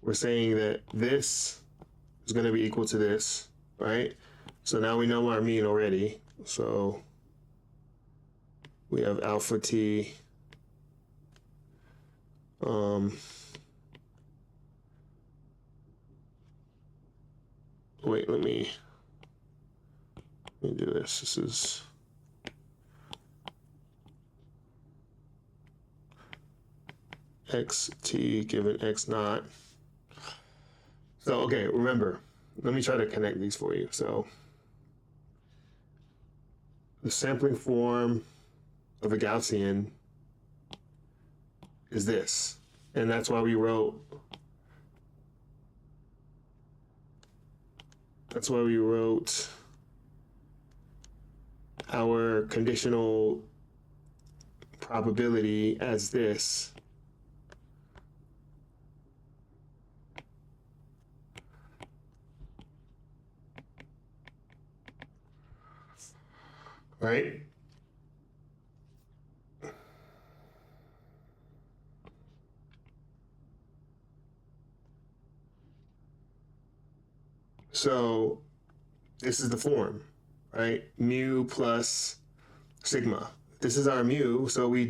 [SPEAKER 1] we're saying that this is going to be equal to this, right? So now we know our mean already. So we have alpha t. Wait, let me do this. This is xt given x naught. So, okay, remember, let me try to connect these for you. So the sampling form of a Gaussian is this. And that's why we wrote, our conditional probability as this. Right? So this is the form, right? Mu plus sigma. This is our mu. So we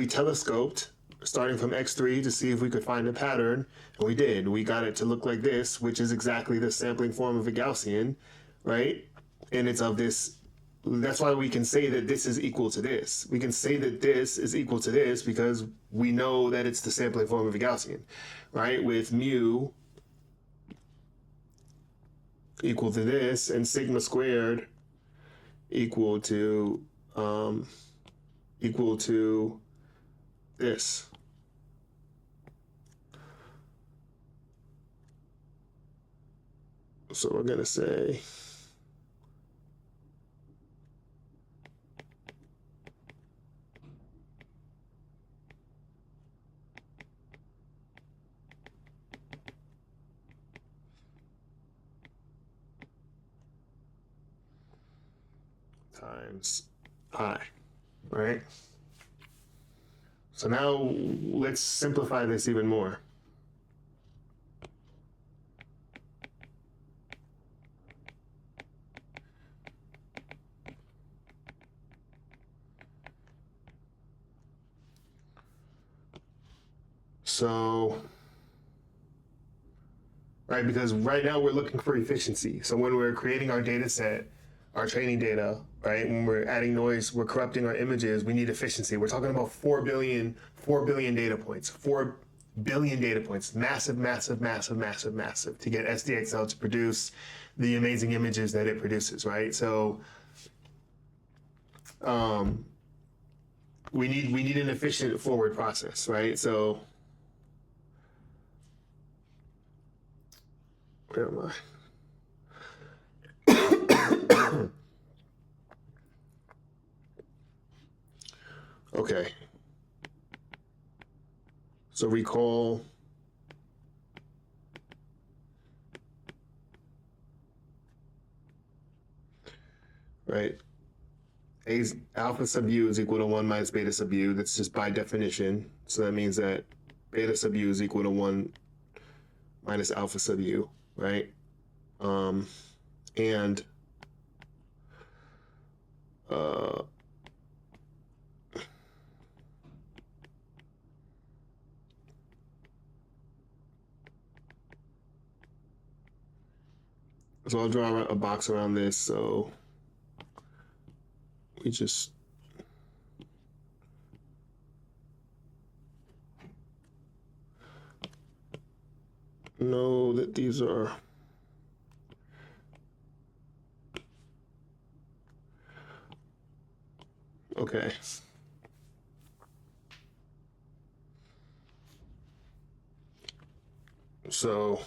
[SPEAKER 1] telescoped starting from x3 to see if we could find a pattern, and we did. We got it to look like this, which is exactly the sampling form of a Gaussian, right? And it's of this. That's why we can say that this is equal to this. We can say that this is equal to this because we know that it's the sampling form of a Gaussian, right? With mu equal to this and sigma squared equal to this. So we're gonna say times I, right? So now let's simplify this even more. So, right, because right now we're looking for efficiency. So when we're creating our data set, our training data, right, when we're adding noise, we're corrupting our images, we need efficiency. We're talking about 4 billion data points, 4 billion data points, massive, massive, massive, massive, massive to get SDXL to produce the amazing images that it produces, right? So we need an efficient forward process, right? So where am I? Okay. So recall right? Alpha sub u is equal to 1 minus beta sub u. That's just by definition. So that means that beta sub u is equal to 1 minus alpha sub u, right? And so I'll draw a box around this. So we just know that these are okay. So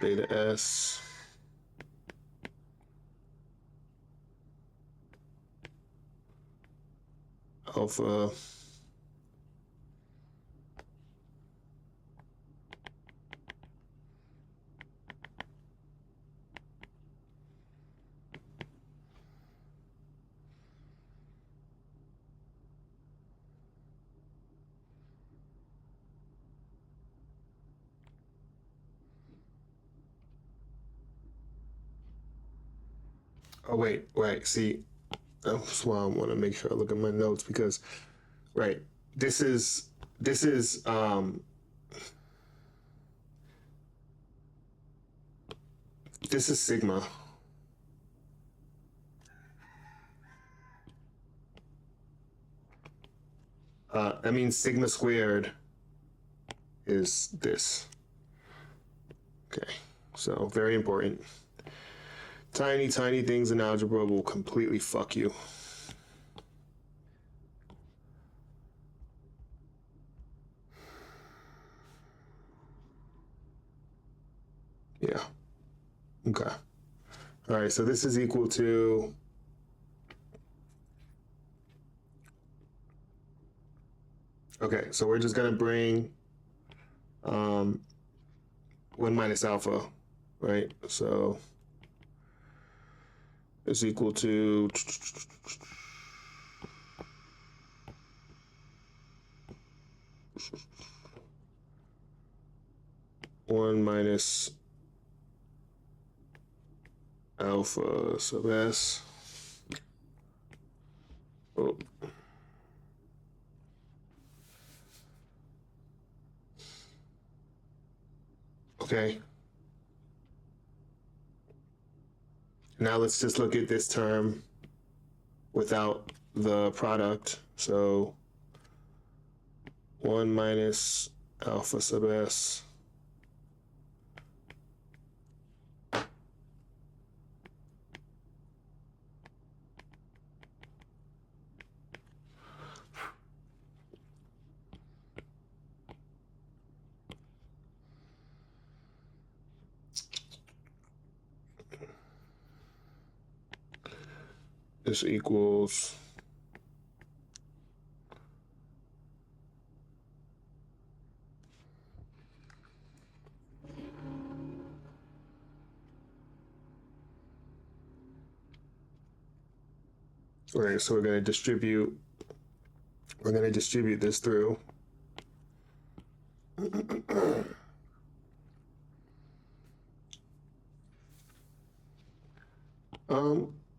[SPEAKER 1] beta s alpha oh wait, see, that's why I want to make sure I look at my notes because right, this is sigma. That means sigma squared is this. Okay, so very important. Tiny things in algebra will completely fuck you. Yeah. Okay. All right, so this is equal to okay, so we're just gonna bring 1 minus alpha, right? So it's equal to one minus alpha sub s. Oh. Okay. Now let's just look at this term without the product. So 1 minus alpha sub s this equals okay, so we're going to distribute this through.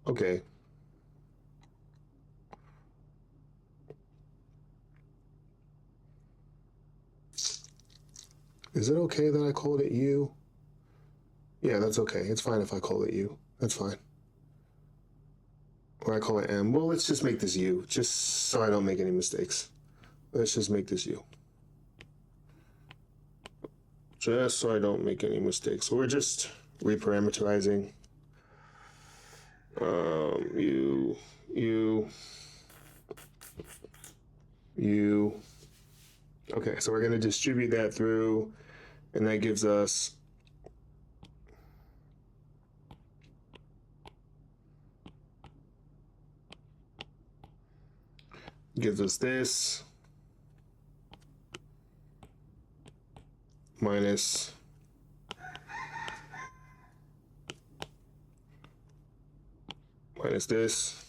[SPEAKER 1] Okay. Is it okay that I called it U? Yeah, that's okay. It's fine if I call it U. That's fine. Or I call it M. Well, let's just make this U, just so I don't make any mistakes. Let's just make this U. Just so I don't make any mistakes. So we're just reparameterizing U, U. Okay, so we're going to distribute that through, and that gives us this. minus this,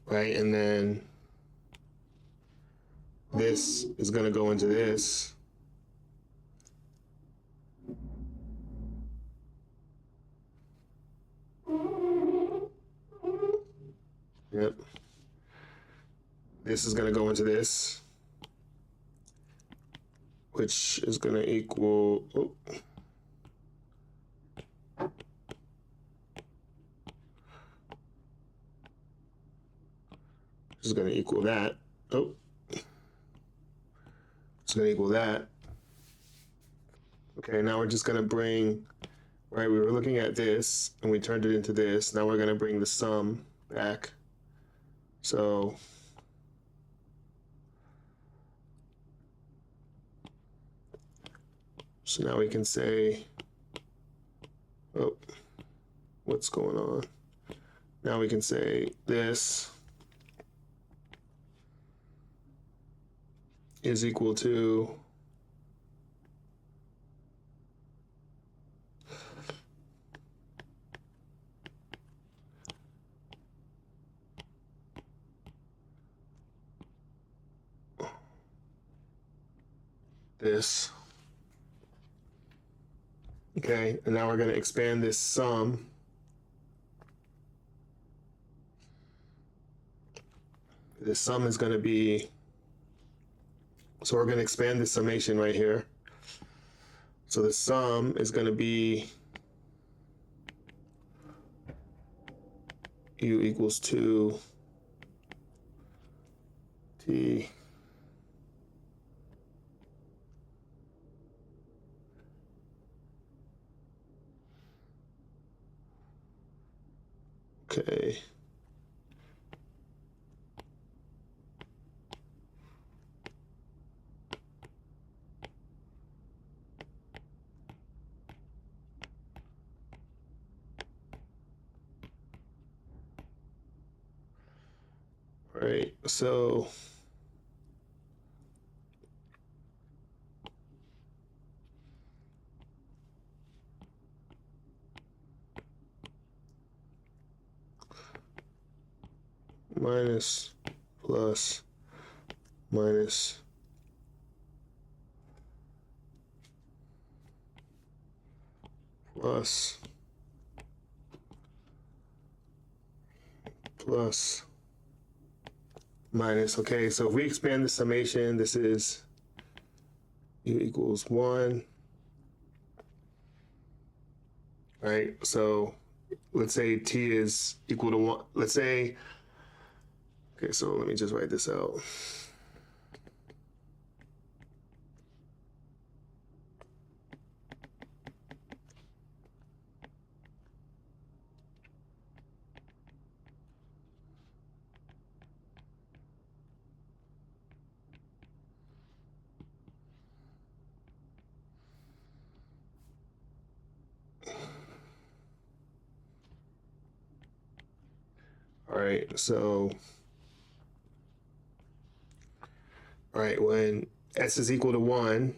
[SPEAKER 1] right? And then this is going to go into this. Yep. This is going to go into this, which is going to equal, this is going to equal that. It's going to equal that. Okay, now we're just going to bring, right, we were looking at this and we turned it into this. Now we're going to bring the sum back. So now we can say, what's going on? Now we can say this is equal to this. Okay, and now we're going to expand this sum. This sum is going to be, so we're going to expand this summation right here. So the sum is going to be u equals 2 t okay. Right, so minus, plus, minus, plus, plus, minus. Okay, so if we expand the summation, this is u equals 1. Right, so let's say t is equal to 1. Let's say, okay, so let me just write this out. All right, so, all right, when s is equal to 1,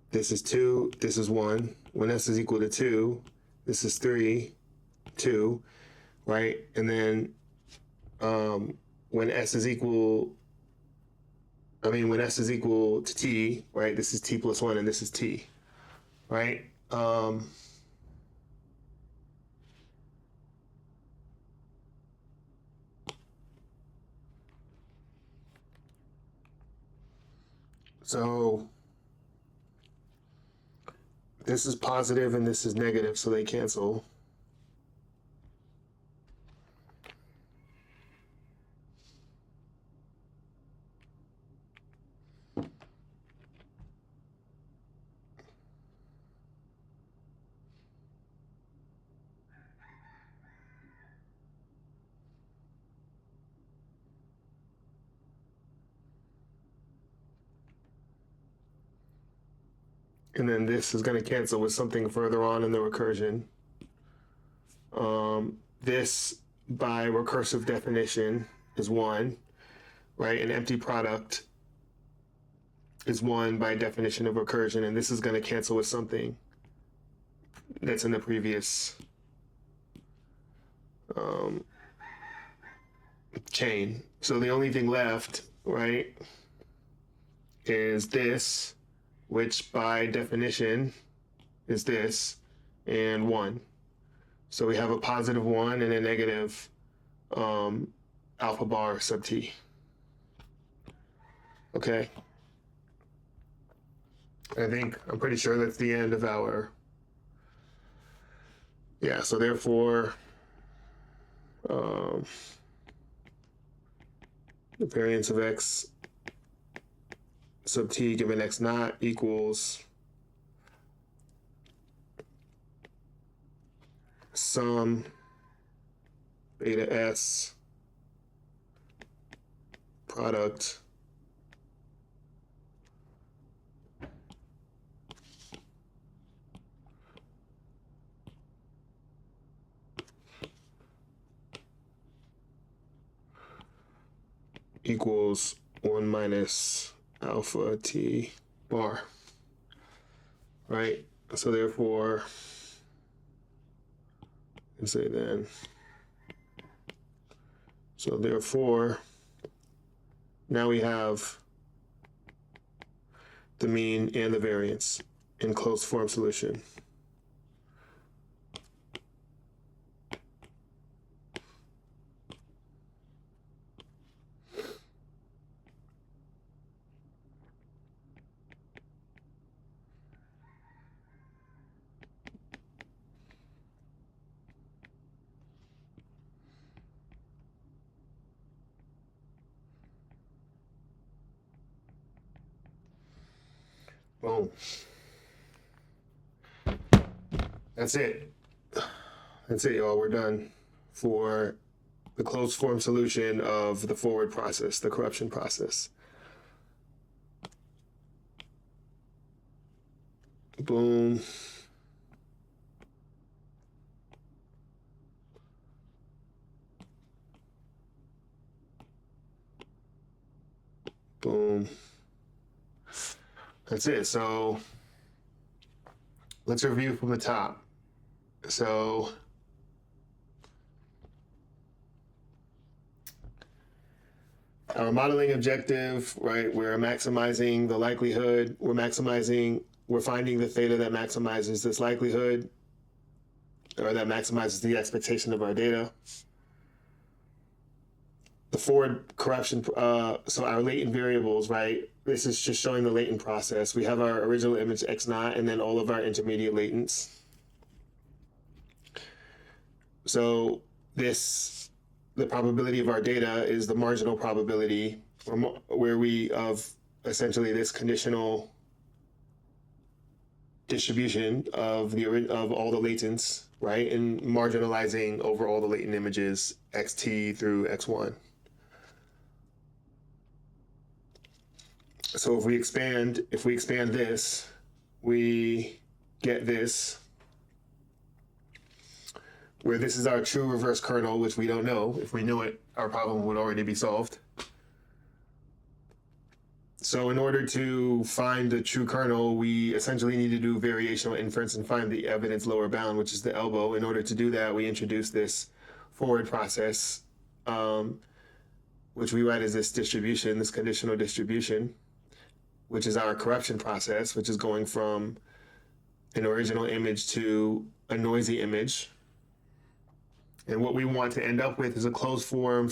[SPEAKER 1] this is 2, this is 1. When s is equal to 2, this is 3, 2, right? And then when s is equal to t, right? This is t plus 1 and this is t, right? So this is positive and this is negative, so they cancel. And then this is going to cancel with something further on in the recursion. This, by recursive definition, is 1, right? An empty product is 1 by definition of recursion, and this is going to cancel with something that's in the previous chain. So the only thing left, right, is this, which by definition is this, and 1. So we have a positive 1 and a negative alpha bar sub t. Okay. I'm pretty sure that's the end of our, yeah, so therefore, the variance of x sub t given x naught equals sum beta s product equals 1 minus alpha t bar, right? So therefore, let's say then, so therefore, now we have the mean and the variance in closed form solution. Boom. That's it. That's it, y'all. We're done for the closed form solution of the forward process, the corruption process. Boom. Boom. That's it. So let's review from the top. So our modeling objective, right? We're maximizing the likelihood. We're finding the theta that maximizes this likelihood, or that maximizes the expectation of our data. The forward corruption, so our latent variables, right? This is just showing the latent process. We have our original image x naught and then all of our intermediate latents. So the probability of our data is the marginal probability where we of essentially this conditional distribution of all the latents, right? And marginalizing over all the latent images xt through x1. So if we expand this, we get this, where this is our true reverse kernel, which we don't know. If we knew it, our problem would already be solved. So in order to find the true kernel, we essentially need to do variational inference and find the evidence lower bound, which is the elbow. In order to do that, we introduce this forward process, which we write as this distribution, this conditional distribution, which is our corruption process, which is going from an original image to a noisy image. And what we want to end up with is a closed form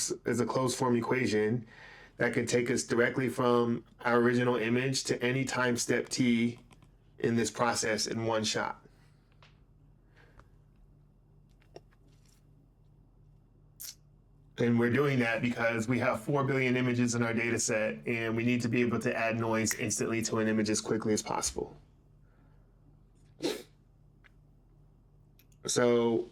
[SPEAKER 1] equation that could take us directly from our original image to any time step t in this process in one shot. And we're doing that because we have 4 billion images in our data set, and we need to be able to add noise instantly to an image as quickly as possible. So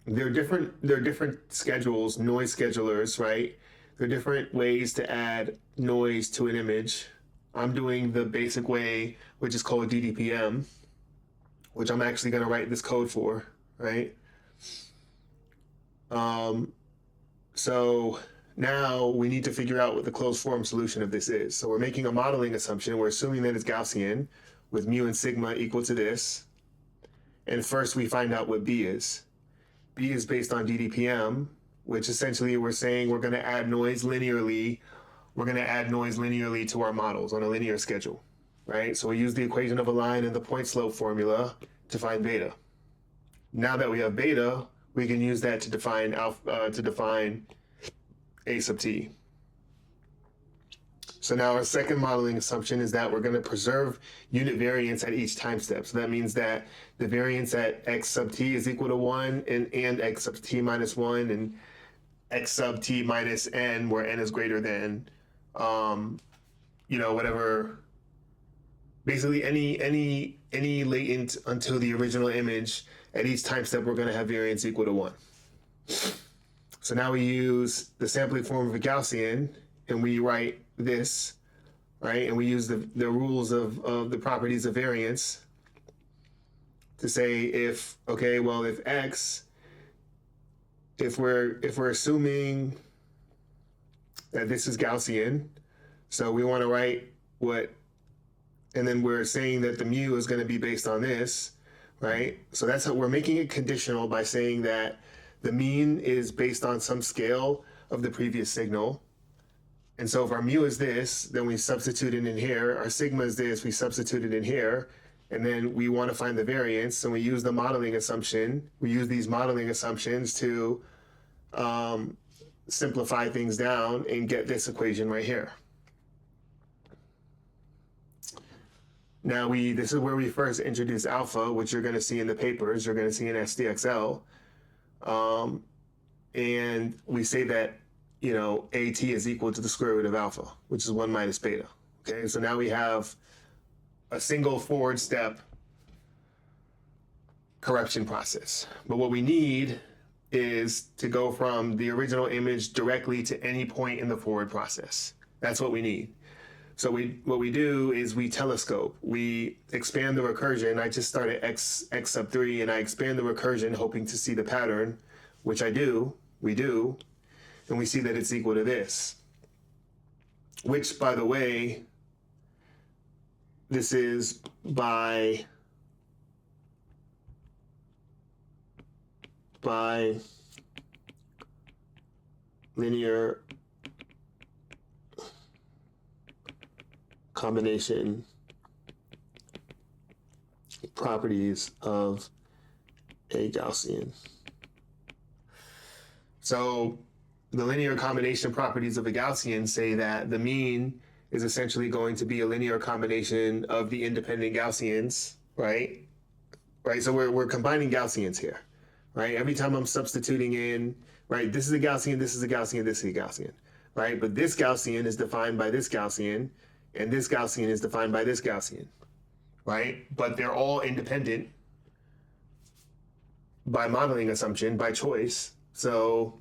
[SPEAKER 1] there are different schedules, noise schedulers, right? There are different ways to add noise to an image. I'm doing the basic way, which is called DDPM, which I'm actually going to write this code for, right? So now we need to figure out what the closed form solution of this is. So we're making a modeling assumption. We're assuming that it's Gaussian with mu and sigma equal to this. And first we find out what B is. B is based on DDPM, which essentially we're saying we're going to add noise linearly. We're going to add noise linearly to our models on a linear schedule, right? So we use the equation of a line and the point slope formula to find beta. Now that we have beta, we can use that to define A sub t. So now our second modeling assumption is that we're going to preserve unit variance at each time step. So that means that the variance at x sub t is equal to 1 and x sub t minus 1 and x sub t minus n, where n is greater than, whatever, basically any latent until the original image. At each time step, we're going to have variance equal to 1. So now we use the sampling form of a Gaussian, and we write this, right? And we use the rules of the properties of variance to say if we're assuming that this is Gaussian, so we want to write and then we're saying that the mu is going to be based on this, right? So that's how we're making it conditional by saying that the mean is based on some scale of the previous signal. And so if our mu is this, then we substitute it in here. Our sigma is this, we substitute it in here. And then we want to find the variance, and we use the modeling assumption. We use these modeling assumptions to simplify things down and get this equation right here. Now this is where we first introduce alpha, which you're going to see in the papers. You're going to see in SDXL. And we say that, AT is equal to the square root of alpha, which is 1 minus beta. Okay, so now we have a single forward step correction process. But what we need is to go from the original image directly to any point in the forward process. That's what we need. So what we do is we telescope. We expand the recursion. I just start at x sub 3, and I expand the recursion hoping to see the pattern, which we do, and we see that it's equal to this. Which, by the way, this is by linear combination properties of a Gaussian. So the linear combination properties of a Gaussian say that the mean is essentially going to be a linear combination of the independent Gaussians, right? Right, so we're combining Gaussians here, right? Every time I'm substituting in, right, this is a Gaussian, this is a Gaussian, this is a Gaussian, right? But this Gaussian is defined by this Gaussian, and this Gaussian is defined by this Gaussian, right? But they're all independent by modeling assumption, by choice. So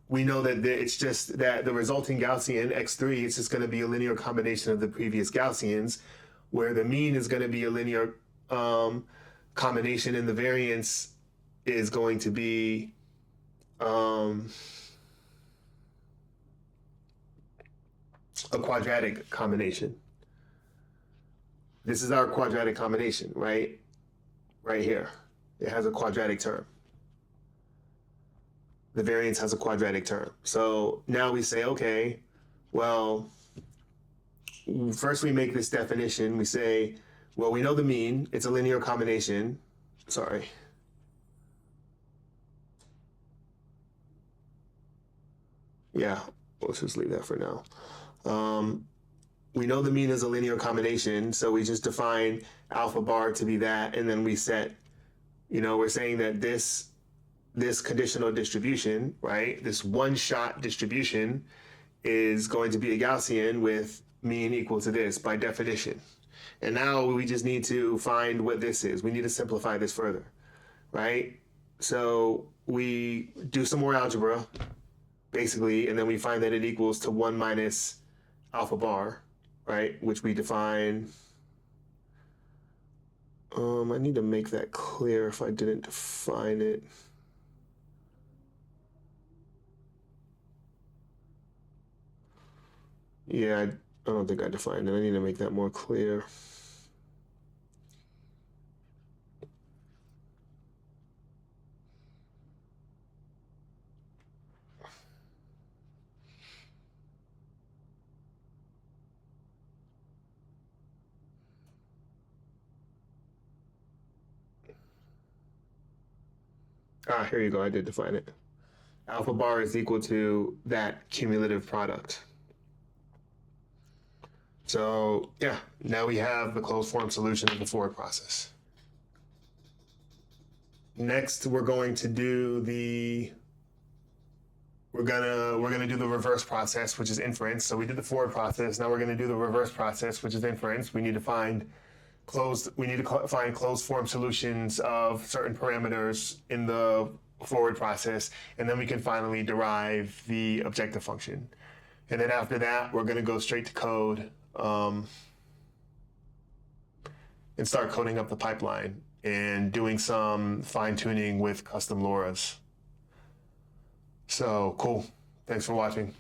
[SPEAKER 1] we know that it's just that the resulting Gaussian, x3, is just going to be a linear combination of the previous Gaussians, where the mean is going to be a linear combination, and the variance is going to be a quadratic combination. This is our quadratic combination, right? Right here. It has a quadratic term. The variance has a quadratic term. So now we say, okay, well, first we make this definition. We say, well, we know the mean. It's a linear combination. Sorry. Yeah, let's just leave that for now. We know the mean is a linear combination, so we just define alpha bar to be that, and then we set, we're saying that this conditional distribution, right, this one-shot distribution is going to be a Gaussian with mean equal to this by definition. And now we just need to find what this is. We need to simplify this further, right? So we do some more algebra, basically, and then we find that it equals to 1 minus alpha bar, right, which we define. I need to make that clear if I didn't define it. Yeah, I don't think I defined it. I need to make that more clear. Ah, here you go. I did define it. Alpha bar is equal to that cumulative product. So yeah, now we have the closed form solution of the forward process. Next, we're going to do we're gonna do the reverse process, which is inference. So we did the forward process. Now we're gonna do the reverse process, which is inference. We need to find closed form solutions of certain parameters in the forward process, and then we can finally derive the objective function. And then after that, we're gonna go straight to code and start coding up the pipeline and doing some fine tuning with custom LoRa's. So cool. Thanks for watching.